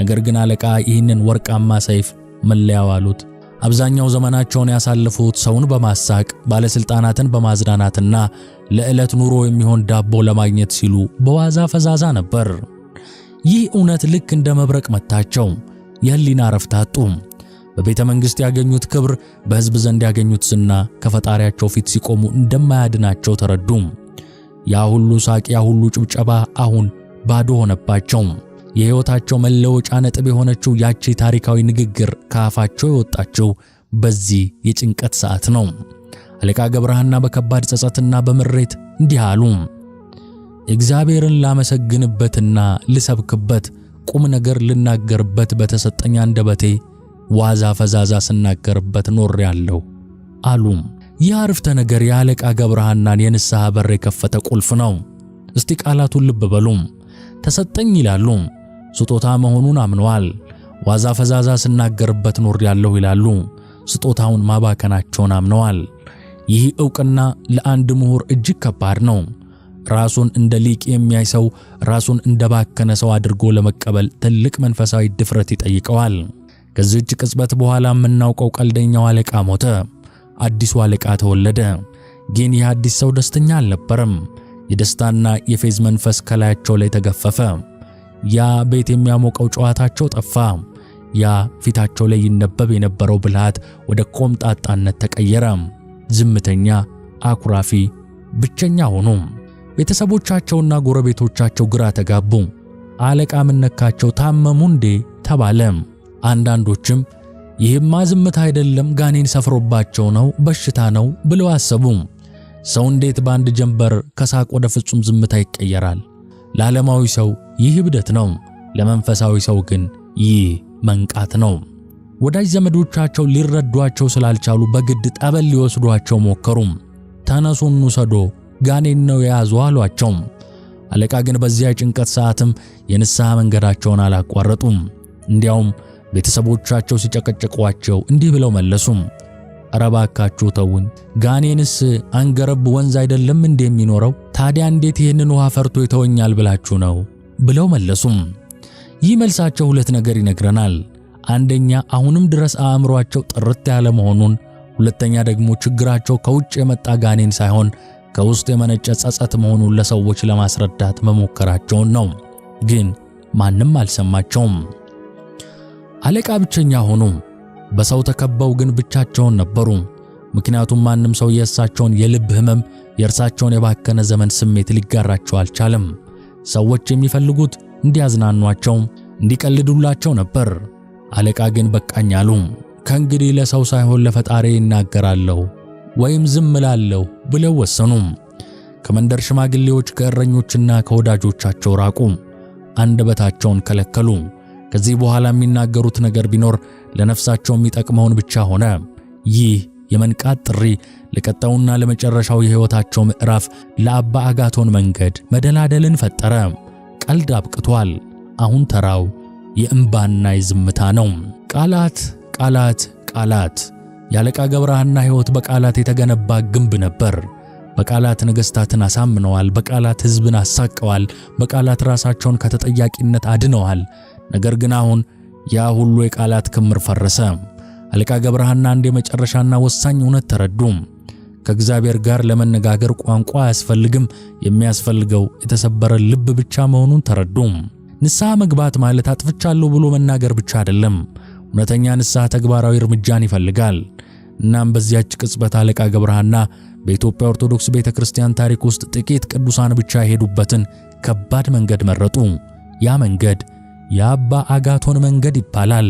ነገር ግን አለቃ ይህንን ወርቃማ ሰይፍ መለያው አሉት። አብዛኛው ዘመናቸውን ያሳለፉት ሰውን በማሳቅ ባለስልጣናትን በማዝናናትና ለዕለት ኑሮ የሚሆን ዳቦ ለማግኘት ሲሉ በዋዛ ፈዛዛ ነበር። ይህ እውነት ልክ እንደ መብረቅ መታቸው። የህሊና ረፍት አጡ። በቤተ መንግሥት ያገኙት ክብር፣ በሕዝብ ዘንድ ያገኙት ዝና ከፈጣሪያቸው ፊት ሲቆሙ እንደማያድናቸው ተረዱ። ያ ሁሉ ሳቅ፣ ያ ሁሉ ጭብጨባ አሁን ባዶ ሆነባቸው። የሕይወታቸው መለወጫ ነጥብ የሆነችው ያቺ ታሪካዊ ንግግር ከአፋቸው የወጣችው በዚህ የጭንቀት ሰዓት ነው። አለቃ ገብረ ሐና በከባድ ጸጸትና በምሬት እንዲህ አሉ። እግዚአብሔርን ላመሰግንበትና ልሰብክበት፣ ቁም ነገር ልናገርበት በተሰጠኝ አንደበቴ ዋዛ ፈዛዛ ስናገርበት ኖሬአለሁ አሉ። ይህ አረፍተ ነገር የአለቃ ገብረ ሐናን የንስሐ በር የከፈተ ቁልፍ ነው። እስቲ ቃላቱን ልብ በሉ። ተሰጠኝ ይላሉ። ስጦታ መሆኑን አምነዋል። ዋዛ ፈዛዛ ስናገርበት ኖሬአለሁ ይላሉ። ስጦታውን ማባከናቸውን አምነዋል። ይህ ዕውቅና ለአንድ ምሁር እጅግ ከባድ ነው። ራሱን እንደ ሊቅ የሚያይ ሰው ራሱን እንደ ባከነ ሰው አድርጎ ለመቀበል ትልቅ መንፈሳዊ ድፍረት ይጠይቀዋል። ከዚህች ቅጽበት በኋላ የምናውቀው ቀልደኛው አለቃ ሞተ። አዲሱ አለቃ ተወለደ። ግን ይህ አዲስ ሰው ደስተኛ አልነበረም። የደስታና የፌዝ መንፈስ ከላያቸው ላይ ተገፈፈ። ያ ቤት የሚያሞቀው ጨዋታቸው ጠፋ። ያ ፊታቸው ላይ ይነበብ የነበረው ብልሃት ወደ ቆምጣጣነት ተቀየረ። ዝምተኛ፣ አኩራፊ፣ ብቸኛ ሆኑ። ቤተሰቦቻቸውና ጎረቤቶቻቸው ግራ ተጋቡ። አለቃ ምን ነካቸው? ታመሙ እንዴ ተባለ። አንዳንዶችም ይህማ ዝምታ አይደለም፣ ጋኔን ሰፍሮባቸው ነው፣ በሽታ ነው ብለው አሰቡ። ሰው እንዴት በአንድ ጀንበር ከሳቅ ወደ ፍጹም ዝምታ ይቀየራል? ለዓለማዊ ሰው ይህ እብደት ነው፣ ለመንፈሳዊ ሰው ግን ይህ መንቃት ነው። ወዳጅ ዘመዶቻቸው ሊረዷቸው ስላልቻሉ በግድ ጠበል ሊወስዷቸው ሞከሩ። ተነሱ እንውሰዶ፣ ጋኔን ነው የያዘው አሏቸው። አለቃ ግን በዚያ የጭንቀት ሰዓትም የንስሐ መንገዳቸውን አላቋረጡም። እንዲያውም ቤተሰቦቻቸው ሲጨቀጨቋቸው እንዲህ ብለው መለሱም፣ ኧረ እባካችሁ ተውኝ፣ ጋኔንስ አንገረብ ወንዝ አይደለም እንዴ የሚኖረው? ታዲያ እንዴት ይህንን ውሃ ፈርቶ ይተወኛል ብላችሁ ነው ብለው መለሱም። ይህ መልሳቸው ሁለት ነገር ይነግረናል። አንደኛ አሁንም ድረስ አእምሯቸው ጥርት ያለ መሆኑን፣ ሁለተኛ ደግሞ ችግራቸው ከውጭ የመጣ ጋኔን ሳይሆን ከውስጥ የመነጨ ጸጸት መሆኑን ለሰዎች ለማስረዳት መሞከራቸውን ነው። ግን ማንም አልሰማቸውም። አለቃ ብቸኛ ሆኑ። በሰው ተከበው ግን ብቻቸውን ነበሩ። ምክንያቱም ማንም ሰው የእርሳቸውን የልብ ሕመም፣ የእርሳቸውን የባከነ ዘመን ስሜት ሊጋራቸው አልቻለም። ሰዎች የሚፈልጉት እንዲያዝናኗቸው፣ እንዲቀልዱላቸው ነበር። አለቃ ግን በቃኝ አሉ። ከእንግዲህ ለሰው ሳይሆን ለፈጣሪ እናገራለሁ ወይም ዝም እላለሁ ብለው ወሰኑ። ከመንደር ሽማግሌዎች፣ ከእረኞችና ከወዳጆቻቸው ራቁ። አንደበታቸውን ከለከሉ። ከዚህ በኋላ የሚናገሩት ነገር ቢኖር ለነፍሳቸው የሚጠቅመውን ብቻ ሆነ። ይህ የመንቃት ጥሪ ለቀጣዩና ለመጨረሻው የሕይወታቸው ምዕራፍ ለአባ አጋቶን መንገድ መደላደልን ፈጠረ። ቀልድ አብቅቷል። አሁን ተራው የእንባና የዝምታ ነው። ቃላት ቃላት ቃላት። የአለቃ ገብረሐና ሕይወት በቃላት የተገነባ ግንብ ነበር። በቃላት ነገሥታትን አሳምነዋል። በቃላት ሕዝብን አሳቀዋል። በቃላት ራሳቸውን ከተጠያቂነት አድነዋል። ነገር ግን አሁን ያ ሁሉ የቃላት ክምር ፈረሰ። አለቃ ገብረሐና አንድ የመጨረሻና ወሳኝ እውነት ተረዱ። ከእግዚአብሔር ጋር ለመነጋገር ቋንቋ አያስፈልግም። የሚያስፈልገው የተሰበረ ልብ ብቻ መሆኑን ተረዱ። ንስሐ መግባት ማለት አጥፍቻለሁ ብሎ መናገር ብቻ አይደለም። እውነተኛ ንስሐ ተግባራዊ እርምጃን ይፈልጋል። እናም በዚያች ቅጽበት አለቃ ገብረሐና በኢትዮጵያ ኦርቶዶክስ ቤተክርስቲያን ታሪክ ውስጥ ጥቂት ቅዱሳን ብቻ የሄዱበትን ከባድ መንገድ መረጡ። ያ መንገድ የአባ አጋቶን መንገድ ይባላል።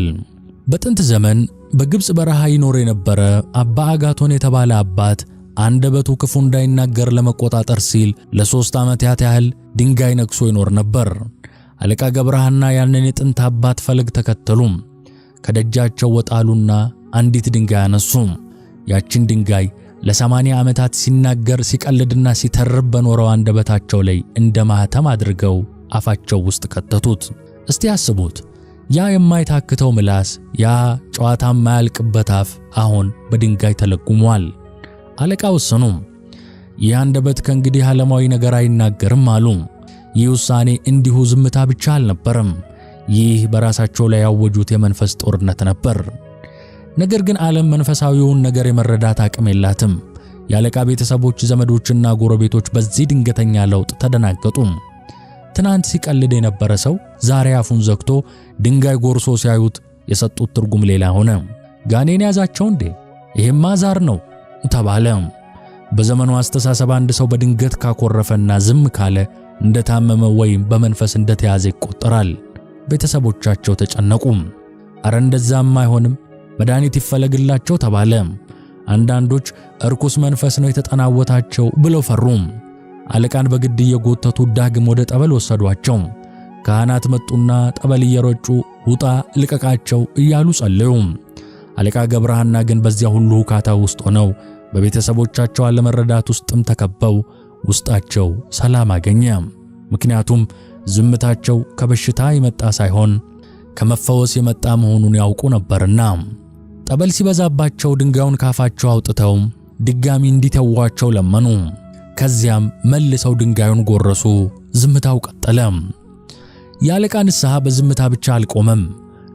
በጥንት ዘመን በግብጽ በረሃ ይኖር የነበረ አባ አጋቶን የተባለ አባት አንደበቱ ክፉ እንዳይናገር ለመቆጣጠር ሲል ለ3 ዓመታት ያህል ድንጋይ ነክሶ ይኖር ነበር። አለቃ ገብረሐና ያንን የጥንት አባት ፈለግ ተከተሉ። ከደጃቸው ወጣሉና አንዲት ድንጋይ አነሱ። ያችን ድንጋይ ለ80 ዓመታት ሲናገር ሲቀልድና ሲተርብ በኖረው አንደበታቸው ላይ እንደ ማህተም አድርገው አፋቸው ውስጥ ከተቱት። እስቲ አስቡት፣ ያ የማይታክተው ምላስ፣ ያ ጨዋታ የማያልቅበት አፍ አሁን በድንጋይ ተለጉሟል። አለቃ ወሰኑ። ይህ አንደበት ከእንግዲህ ዓለማዊ ነገር አይናገርም አሉ። ይህ ውሳኔ እንዲሁ ዝምታ ብቻ አልነበረም። ይህ በራሳቸው ላይ ያወጁት የመንፈስ ጦርነት ነበር። ነገር ግን ዓለም መንፈሳዊውን ነገር የመረዳት አቅም የላትም። የአለቃ ቤተሰቦች፣ ዘመዶችና ጎረቤቶች በዚህ ድንገተኛ ለውጥ ተደናገጡ። ትናንት ሲቀልድ የነበረ ሰው ዛሬ አፉን ዘግቶ ድንጋይ ጎርሶ ሲያዩት የሰጡት ትርጉም ሌላ ሆነ። ጋኔን ያዛቸው እንዴ? ይሄማ ዛር ነው ተባለ። በዘመኑ አስተሳሰብ አንድ ሰው በድንገት ካኮረፈና ዝም ካለ እንደታመመ ወይም በመንፈስ እንደተያዘ ይቆጠራል። ቤተሰቦቻቸው ተጨነቁ። አረ እንደዛም አይሆንም፣ መድኃኒት ይፈለግላቸው ተባለ። አንዳንዶች እርኩስ መንፈስ ነው የተጠናወታቸው ብለው ፈሩ። አለቃን በግድ እየጎተቱ ዳግም ወደ ጠበል ወሰዷቸው። ካህናት መጡና ጠበል እየረጩ ውጣ ልቀቃቸው እያሉ ጸለዩ። አለቃ ገብረሐና ግን በዚያ ሁሉ ሁካታ ውስጥ ሆነው በቤተሰቦቻቸው አለመረዳት ውስጥም ተከበው ውስጣቸው ሰላም አገኘ። ምክንያቱም ዝምታቸው ከበሽታ የመጣ ሳይሆን ከመፈወስ የመጣ መሆኑን ያውቁ ነበርና። ጠበል ሲበዛባቸው ድንጋዩን ካፋቸው አውጥተው ድጋሚ እንዲተዋቸው ለመኑ። ከዚያም መልሰው ድንጋዩን ጎረሱ። ዝምታው ቀጠለ። የአለቃ ንስሐ በዝምታ ብቻ አልቆመም።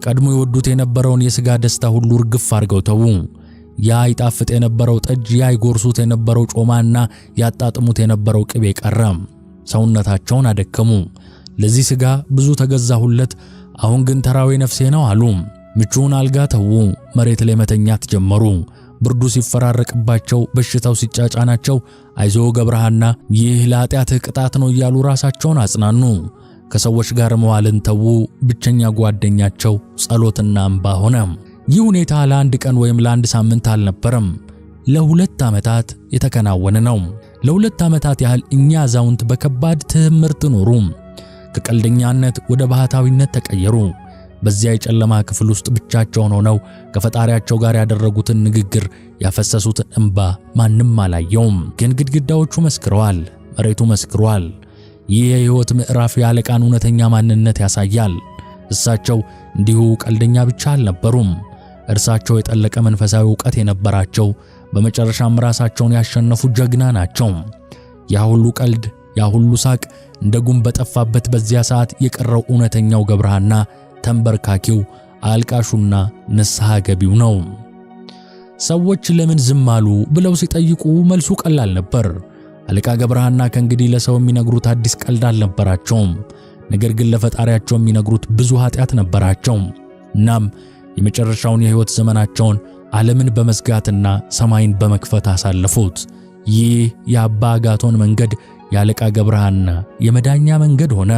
ቀድሞ ይወዱት የነበረውን የሥጋ ደስታ ሁሉ እርግፍ አድርገው ተዉ። ያ ይጣፍጥ የነበረው ጠጅ፣ ያ ይጎርሱት የነበረው ጮማና ያጣጥሙት የነበረው ቅቤ ቀረ። ሰውነታቸውን አደከሙ። ለዚህ ሥጋ ብዙ ተገዛሁለት፣ አሁን ግን ተራዊ ነፍሴ ነው አሉ። ምቹውን አልጋ ተዉ። መሬት ላይ መተኛት ጀመሩ። ብርዱ ሲፈራረቅባቸው፣ በሽታው ሲጫጫናቸው አይዞ ገብረሐና ይህ ለኃጢአትህ ቅጣት ነው እያሉ ራሳቸውን አጽናኑ። ከሰዎች ጋር መዋልን ተዉ። ብቸኛ ጓደኛቸው ጸሎትና እንባ ሆነ። ይህ ሁኔታ ለአንድ ቀን ወይም ለአንድ ሳምንት አልነበረም። ለ2 ዓመታት የተከናወነ ነው። ለ2 ዓመታት ያህል እኛ አዛውንት በከባድ ትምህርት ኖሩ። ከቀልደኛነት ወደ ባህታዊነት ተቀየሩ። በዚያ የጨለማ ክፍል ውስጥ ብቻቸውን ሆነው ከፈጣሪያቸው ጋር ያደረጉትን ንግግር፣ ያፈሰሱትን እንባ ማንም አላየውም። ግን ግድግዳዎቹ መስክረዋል፣ መሬቱ መስክሯል። ይህ የሕይወት ምዕራፍ የአለቃን እውነተኛ ማንነት ያሳያል። እሳቸው እንዲሁ ቀልደኛ ብቻ አልነበሩም። እርሳቸው የጠለቀ መንፈሳዊ ዕውቀት የነበራቸው፣ በመጨረሻም ራሳቸውን ያሸነፉ ጀግና ናቸው። ያ ሁሉ ቀልድ፣ ያ ሁሉ ሳቅ እንደ ጉም በጠፋበት በዚያ ሰዓት የቀረው እውነተኛው ገብረሃና ተንበርካኪው፣ አልቃሹና ንስሐ ገቢው ነው። ሰዎች ለምን ዝም አሉ ብለው ሲጠይቁ መልሱ ቀላል ነበር። አለቃ ገብረሃና ከእንግዲህ ለሰው የሚነግሩት አዲስ ቀልድ አልነበራቸውም። ነገር ግን ለፈጣሪያቸው የሚነግሩት ብዙ ኃጢአት ነበራቸው። እናም የመጨረሻውን የሕይወት ዘመናቸውን ዓለምን በመዝጋትና ሰማይን በመክፈት አሳለፉት። ይህ የአባ አጋቶን መንገድ የአለቃ ገብረሃና የመዳኛ መንገድ ሆነ።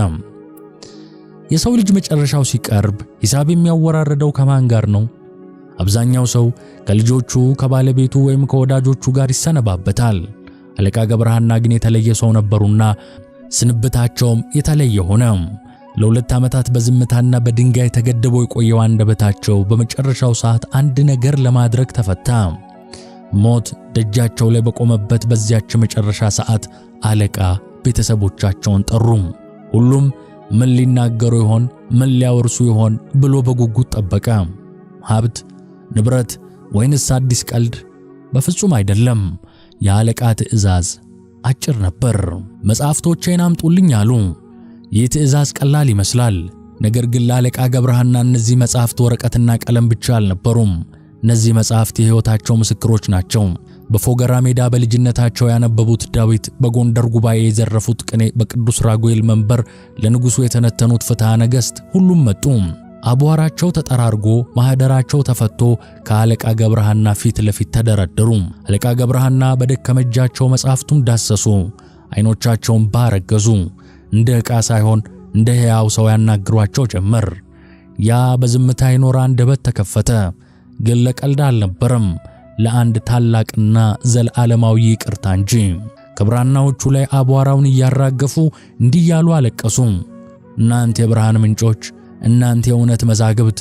የሰው ልጅ መጨረሻው ሲቀርብ ሂሳብ የሚያወራርደው ከማን ጋር ነው? አብዛኛው ሰው ከልጆቹ፣ ከባለቤቱ ወይም ከወዳጆቹ ጋር ይሰነባበታል። አለቃ ገብረሃና ግን የተለየ ሰው ነበሩና ስንብታቸውም የተለየ ሆነ። ለ2 ዓመታት በዝምታና በድንጋይ ተገድቦ የቆየው አንደበታቸው በመጨረሻው ሰዓት አንድ ነገር ለማድረግ ተፈታ። ሞት ደጃቸው ላይ በቆመበት በዚያች መጨረሻ ሰዓት አለቃ ቤተሰቦቻቸውን ጠሩ። ሁሉም ምን ሊናገሩ ይሆን፣ ምን ሊያወርሱ ይሆን ብሎ በጉጉት ጠበቀ። ሀብት፣ ንብረት ወይንስ አዲስ ቀልድ? በፍጹም አይደለም። የአለቃ ትዕዛዝ አጭር ነበር። መጻሕፍቶቼን አምጡልኝ አሉ። ይህ ትዕዛዝ ቀላል ይመስላል። ነገር ግን ለአለቃ ገብረሃና እነዚህ መጻሕፍት ወረቀትና ቀለም ብቻ አልነበሩም። እነዚህ መጻሕፍት የሕይወታቸው ምስክሮች ናቸው። በፎገራ ሜዳ በልጅነታቸው ያነበቡት ዳዊት፣ በጎንደር ጉባኤ የዘረፉት ቅኔ፣ በቅዱስ ራጉኤል መንበር ለንጉሡ የተነተኑት ፍትሐ ነገሥት ሁሉም መጡ። አቧራቸው ተጠራርጎ ማኅደራቸው ተፈቶ ከአለቃ ገብረሃና ፊት ለፊት ተደረደሩ። አለቃ ገብረሃና በደከመ እጃቸው መጻሕፍቱን ዳሰሱ። ዓይኖቻቸውን ባረገዙ። እንደ ዕቃ ሳይሆን እንደ ሕያው ሰው ያናግሯቸው ጀመር። ያ በዝምታ የኖረ አንደበት ተከፈተ። ግን ለቀልድ አልነበረም፣ ለአንድ ታላቅና ዘለዓለማዊ ይቅርታ እንጂ። ከብራናዎቹ ላይ አቧራውን እያራገፉ እንዲህ ያሉ አለቀሱ። እናንተ የብርሃን ምንጮች፣ እናንተ የእውነት መዛግብት፣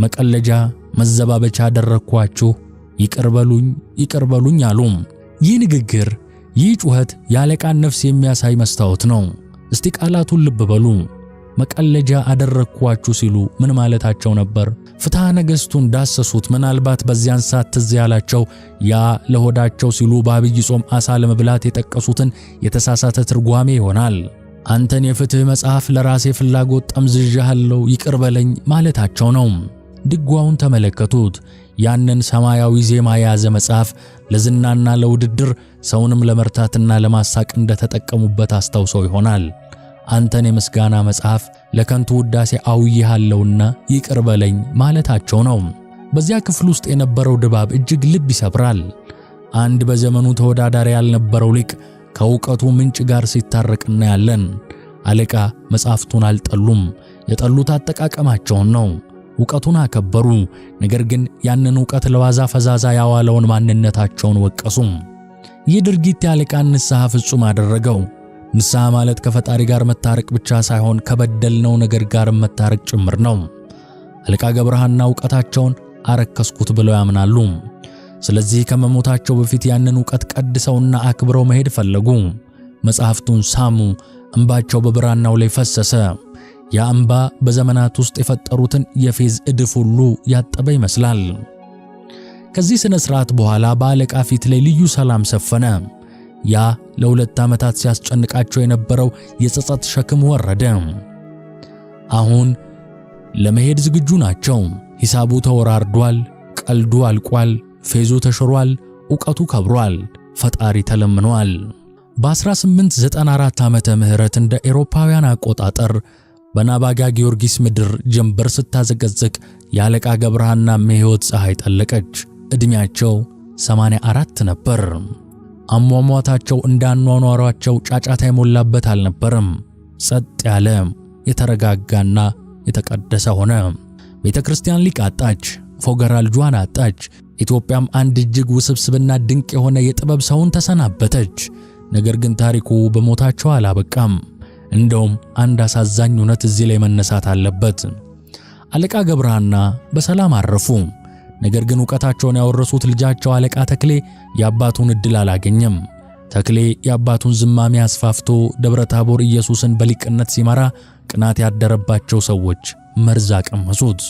መቀለጃ መዘባበቻ አደረግኳችሁ፣ ይቅር በሉኝ፣ ይቅር በሉኝ አሉ። ይህ ንግግር፣ ይህ ጩኸት የአለቃን ነፍስ የሚያሳይ መስታወት ነው። እስቲ ቃላቱን ልብ በሉ። መቀለጃ አደረግኳችሁ ሲሉ ምን ማለታቸው ነበር? ፍትሐ ነገሥቱን ዳሰሱት። ምናልባት በዚያን ሰዓት ትዝ ያላቸው ያ ለሆዳቸው ሲሉ በአብይ ጾም ዓሣ ለመብላት የጠቀሱትን የተሳሳተ ትርጓሜ ይሆናል። አንተን የፍትሕ መጽሐፍ ለራሴ ፍላጎት ጠምዝዣለሁ፣ ይቅር በለኝ ማለታቸው ነው። ድጓውን ተመለከቱት። ያንን ሰማያዊ ዜማ የያዘ መጽሐፍ ለዝናና ለውድድር ሰውንም ለመርታትና ለማሳቅ እንደተጠቀሙበት አስታውሰው ይሆናል። አንተን የምስጋና መጽሐፍ ለከንቱ ውዳሴ አውዬሃለሁና ይቅር በለኝ ማለታቸው ነው። በዚያ ክፍል ውስጥ የነበረው ድባብ እጅግ ልብ ይሰብራል። አንድ በዘመኑ ተወዳዳሪ ያልነበረው ሊቅ ከእውቀቱ ምንጭ ጋር ሲታረቅ እናያለን። አለቃ መጽሐፍቱን አልጠሉም፣ የጠሉት አጠቃቀማቸውን ነው። ዕውቀቱን አከበሩ፣ ነገር ግን ያንን ዕውቀት ለዋዛ ፈዛዛ ያዋለውን ማንነታቸውን ወቀሱ። ይህ ድርጊት የአለቃን ንስሐ ፍጹም አደረገው። ንስሐ ማለት ከፈጣሪ ጋር መታረቅ ብቻ ሳይሆን ከበደልነው ነገር ጋር መታረቅ ጭምር ነው። አለቃ ገብረሃና ዕውቀታቸውን አረከስኩት ብለው ያምናሉ። ስለዚህ ከመሞታቸው በፊት ያንን ዕውቀት ቀድሰውና አክብረው መሄድ ፈለጉ። መጽሐፍቱን ሳሙ፣ እንባቸው በብራናው ላይ ፈሰሰ። ያ እንባ በዘመናት ውስጥ የፈጠሩትን የፌዝ እድፍ ሁሉ ያጠበ ይመስላል። ከዚህ ሥነ ሥርዓት በኋላ በአለቃ ፊት ላይ ልዩ ሰላም ሰፈነ። ያ ለ2 ዓመታት ሲያስጨንቃቸው የነበረው የጸጸት ሸክም ወረደ። አሁን ለመሄድ ዝግጁ ናቸው። ሂሳቡ ተወራርዷል፣ ቀልዱ አልቋል፣ ፌዙ ተሽሯል፣ ዕውቀቱ ከብሯል፣ ፈጣሪ ተለምኗል። በ1894 ዓመተ ምህረት እንደ ኤሮፓውያን አቆጣጠር በናባጋ ጊዮርጊስ ምድር ጀንበር ስታዘቀዝቅ የአለቃ ገብረሃና የሕይወት ፀሐይ ጠለቀች። ዕድሜያቸው 84 ነበር። አሟሟታቸው እንዳኗኗሯቸው ጫጫታ የሞላበት አልነበረም። ጸጥ ያለ፣ የተረጋጋና የተቀደሰ ሆነ። ቤተ ክርስቲያን ሊቅ አጣች፣ ፎገራ ልጇን አጣች። ኢትዮጵያም አንድ እጅግ ውስብስብና ድንቅ የሆነ የጥበብ ሰውን ተሰናበተች። ነገር ግን ታሪኩ በሞታቸው አላበቃም። እንደውም አንድ አሳዛኝ እውነት እዚህ ላይ መነሳት አለበት። አለቃ ገብረሃና በሰላም አረፉ። ነገር ግን ዕውቀታቸውን ያወረሱት ልጃቸው አለቃ ተክሌ የአባቱን ዕድል አላገኘም። ተክሌ የአባቱን ዝማሜ አስፋፍቶ ደብረ ታቦር ኢየሱስን በሊቅነት ሲመራ፣ ቅናት ያደረባቸው ሰዎች መርዝ ቀመሱት።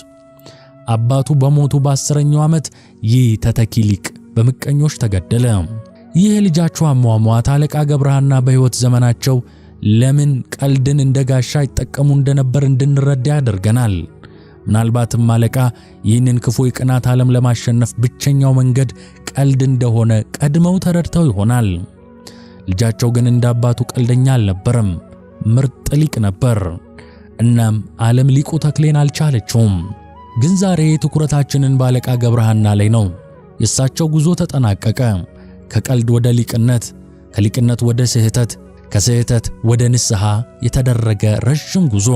አባቱ በሞቱ በ10ኛው ዓመት ይህ ተተኪ ሊቅ በምቀኞች ተገደለ። ይህ ልጃቸው አሟሟት አለቃ ገብረሐና በሕይወት ዘመናቸው ለምን ቀልድን እንደ ጋሻ ይጠቀሙ እንደነበር እንድንረዳ ያደርገናል። ምናልባትም አለቃ ይህንን ክፉ የቅናት ዓለም ለማሸነፍ ብቸኛው መንገድ ቀልድ እንደሆነ ቀድመው ተረድተው ይሆናል። ልጃቸው ግን እንደ አባቱ ቀልደኛ አልነበረም፣ ምርጥ ሊቅ ነበር። እናም ዓለም ሊቁ ተክሌን አልቻለችውም። ግን ዛሬ ትኩረታችንን በአለቃ ገብረሐና ላይ ነው። የእሳቸው ጉዞ ተጠናቀቀ። ከቀልድ ወደ ሊቅነት፣ ከሊቅነት ወደ ስህተት፣ ከስህተት ወደ ንስሐ የተደረገ ረጅም ጉዞ።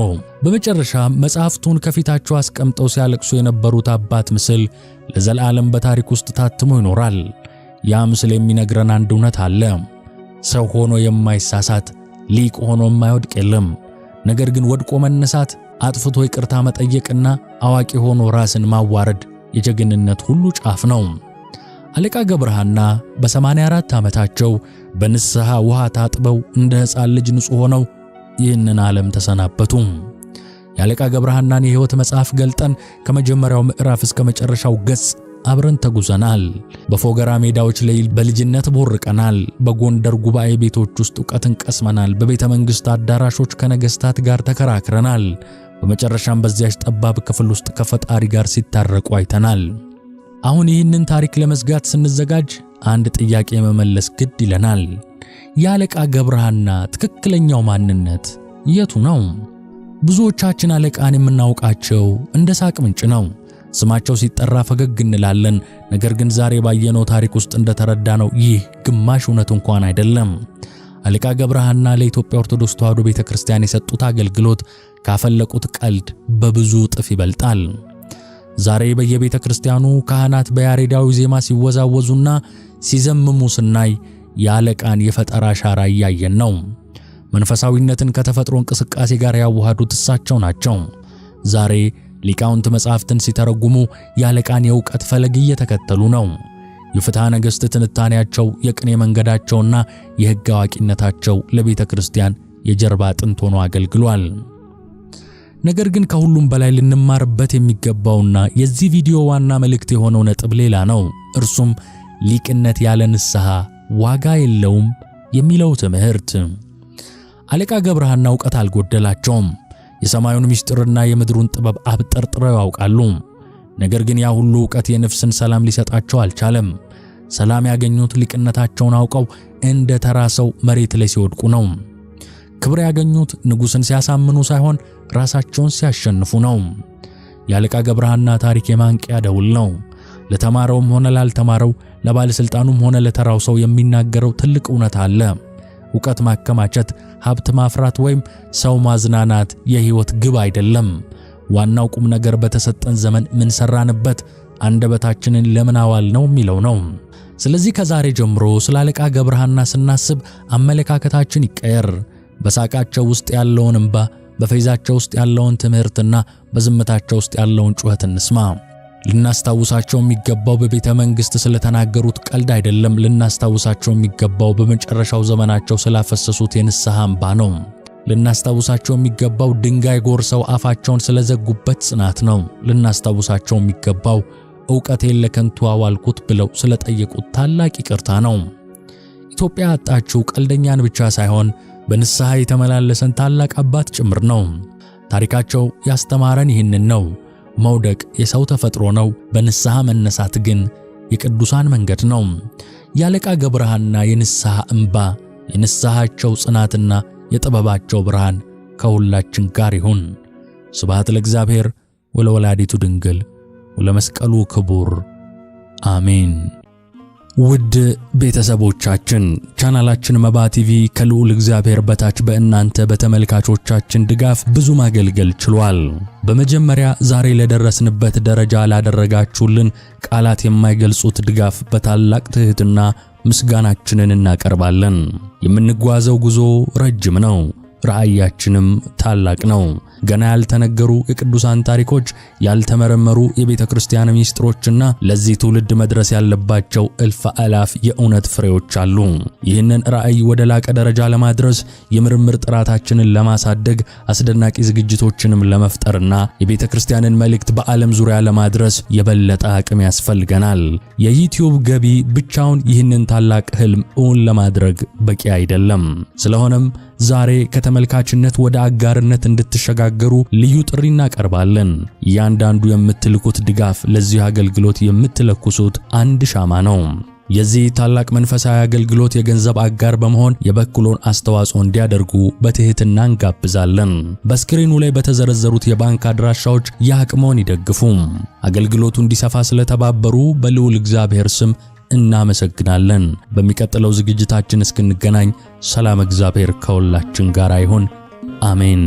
በመጨረሻ መጽሐፍቱን ከፊታቸው አስቀምጠው ሲያለቅሱ የነበሩት አባት ምስል ለዘላለም በታሪክ ውስጥ ታትሞ ይኖራል። ያ ምስል የሚነግረን አንድ እውነት አለ። ሰው ሆኖ የማይሳሳት ሊቅ ሆኖ የማይወድቅ የለም። ነገር ግን ወድቆ መነሳት፣ አጥፍቶ ይቅርታ መጠየቅና አዋቂ ሆኖ ራስን ማዋረድ የጀግንነት ሁሉ ጫፍ ነው። አለቃ ገብረሐና በ84 ዓመታቸው በንስሐ ውሃ ታጥበው እንደ ሕፃን ልጅ ንጹሕ ሆነው ይህንን ዓለም ተሰናበቱ። የአለቃ ገብረሐናን የሕይወት መጽሐፍ ገልጠን ከመጀመሪያው ምዕራፍ እስከ መጨረሻው ገጽ አብረን ተጉዘናል። በፎገራ ሜዳዎች ላይ በልጅነት ቦርቀናል። በጎንደር ጉባኤ ቤቶች ውስጥ ዕውቀትን ቀስመናል። በቤተ መንግሥት አዳራሾች ከነገሥታት ጋር ተከራክረናል። በመጨረሻም በዚያች ጠባብ ክፍል ውስጥ ከፈጣሪ ጋር ሲታረቁ አይተናል። አሁን ይህንን ታሪክ ለመዝጋት ስንዘጋጅ አንድ ጥያቄ መመለስ ግድ ይለናል። የአለቃ ገብረሐና ትክክለኛው ማንነት የቱ ነው? ብዙዎቻችን አለቃን የምናውቃቸው እንደ ሳቅ ምንጭ ነው። ስማቸው ሲጠራ ፈገግ እንላለን። ነገር ግን ዛሬ ባየነው ታሪክ ውስጥ እንደተረዳነው ይህ ግማሽ እውነት እንኳን አይደለም። አለቃ ገብረሐና ለኢትዮጵያ ኦርቶዶክስ ተዋሕዶ ቤተክርስቲያን የሰጡት አገልግሎት ካፈለቁት ቀልድ በብዙ እጥፍ ይበልጣል። ዛሬ በየቤተ ክርስቲያኑ ካህናት በያሬዳዊ ዜማ ሲወዛወዙና ሲዘምሙ ስናይ የአለቃን የፈጠራ አሻራ እያየን ነው። መንፈሳዊነትን ከተፈጥሮ እንቅስቃሴ ጋር ያዋሃዱት እሳቸው ናቸው። ዛሬ ሊቃውንት መጻሕፍትን ሲተረጉሙ የአለቃን የእውቀት ፈለግ እየተከተሉ ነው። የፍትሐ ነገሥት ትንታኔያቸው፣ የቅኔ መንገዳቸውና የሕግ አዋቂነታቸው ለቤተ ክርስቲያን የጀርባ አጥንት ሆኖ አገልግሏል። ነገር ግን ከሁሉም በላይ ልንማርበት የሚገባውና የዚህ ቪዲዮ ዋና መልእክት የሆነው ነጥብ ሌላ ነው። እርሱም ሊቅነት ያለ ንስሐ ዋጋ የለውም የሚለው ትምህርት። አለቃ ገብረሐና ዕውቀት አልጎደላቸውም። የሰማዩን ምስጢርና የምድሩን ጥበብ አብጠርጥረው ያውቃሉ። ነገር ግን ያ ሁሉ ዕውቀት የነፍስን ሰላም ሊሰጣቸው አልቻለም። ሰላም ያገኙት ሊቅነታቸውን አውቀው እንደ ተራ ሰው መሬት ላይ ሲወድቁ ነው። ክብር ያገኙት ንጉሥን ሲያሳምኑ ሳይሆን ራሳቸውን ሲያሸንፉ ነው። የአለቃ ገብረሐና ታሪክ የማንቂያ ደውል ነው። ለተማረውም ሆነ ላልተማረው፣ ለባለሥልጣኑም ሆነ ለተራው ሰው የሚናገረው ትልቅ እውነት አለ። ዕውቀት ማከማቸት፣ ሀብት ማፍራት ወይም ሰው ማዝናናት የሕይወት ግብ አይደለም። ዋናው ቁም ነገር በተሰጠን ዘመን ምን ሰራንበት፣ አንደበታችንን ለምን አዋልነው የሚለው ነው። ስለዚህ ከዛሬ ጀምሮ ስለ አለቃ ገብረሐና ስናስብ አመለካከታችን ይቀየር። በሳቃቸው ውስጥ ያለውን እንባ፣ በፈይዛቸው ውስጥ ያለውን ትምህርትና በዝምታቸው ውስጥ ያለውን ጩኸት እንስማ። ልናስታውሳቸው የሚገባው በቤተ መንግሥት ስለተናገሩት ቀልድ አይደለም። ልናስታውሳቸው የሚገባው በመጨረሻው ዘመናቸው ስላፈሰሱት የንስሐ እንባ ነው። ልናስታውሳቸው የሚገባው ድንጋይ ጎርሰው አፋቸውን ስለዘጉበት ጽናት ነው። ልናስታውሳቸው የሚገባው ዕውቀቴን ለከንቱ አዋልኩት ብለው ስለጠየቁት ታላቅ ይቅርታ ነው። ኢትዮጵያ ያጣችው ቀልደኛን ብቻ ሳይሆን በንስሐ የተመላለሰን ታላቅ አባት ጭምር ነው። ታሪካቸው ያስተማረን ይህንን ነው። መውደቅ የሰው ተፈጥሮ ነው። በንስሐ መነሳት ግን የቅዱሳን መንገድ ነው። የአለቃ ገብረሐና የንስሐ እንባ፣ የንስሐቸው ጽናትና የጥበባቸው ብርሃን ከሁላችን ጋር ይሁን። ስብሐት ለእግዚአብሔር ወለወላዲቱ ድንግል ወለመስቀሉ ክቡር አሜን። ውድ ቤተሰቦቻችን ቻናላችን መባ ቲቪ ከልዑል እግዚአብሔር በታች በእናንተ በተመልካቾቻችን ድጋፍ ብዙ ማገልገል ችሏል። በመጀመሪያ ዛሬ ለደረስንበት ደረጃ ላደረጋችሁልን ቃላት የማይገልጹት ድጋፍ በታላቅ ትሕትና ምስጋናችንን እናቀርባለን። የምንጓዘው ጉዞ ረጅም ነው፣ ራእያችንም ታላቅ ነው። ገና ያልተነገሩ የቅዱሳን ታሪኮች፣ ያልተመረመሩ የቤተክርስቲያን ሚስጥሮችና ለዚህ ትውልድ መድረስ ያለባቸው እልፍ አላፍ የእውነት ፍሬዎች አሉ። ይህንን ራእይ ወደ ላቀ ደረጃ ለማድረስ የምርምር ጥራታችንን ለማሳደግ አስደናቂ ዝግጅቶችንም ለመፍጠርና የቤተክርስቲያንን መልእክት በዓለም ዙሪያ ለማድረስ የበለጠ አቅም ያስፈልገናል። የዩቲዩብ ገቢ ብቻውን ይህንን ታላቅ ህልም እውን ለማድረግ በቂ አይደለም። ስለሆነም ዛሬ ከተመልካችነት ወደ አጋርነት እንድትሸጋገሩ ልዩ ጥሪ እናቀርባለን። እያንዳንዱ የምትልኩት ድጋፍ ለዚህ አገልግሎት የምትለኩሱት አንድ ሻማ ነው። የዚህ ታላቅ መንፈሳዊ አገልግሎት የገንዘብ አጋር በመሆን የበኩሎን አስተዋጽኦ እንዲያደርጉ በትህትና እንጋብዛለን። በስክሪኑ ላይ በተዘረዘሩት የባንክ አድራሻዎች የአቅሞን ይደግፉ። አገልግሎቱ እንዲሰፋ ስለተባበሩ በልዑል እግዚአብሔር ስም እናመሰግናለን። በሚቀጥለው ዝግጅታችን እስክንገናኝ ሰላም፣ እግዚአብሔር ከሁላችን ጋር ይሁን። አሜን።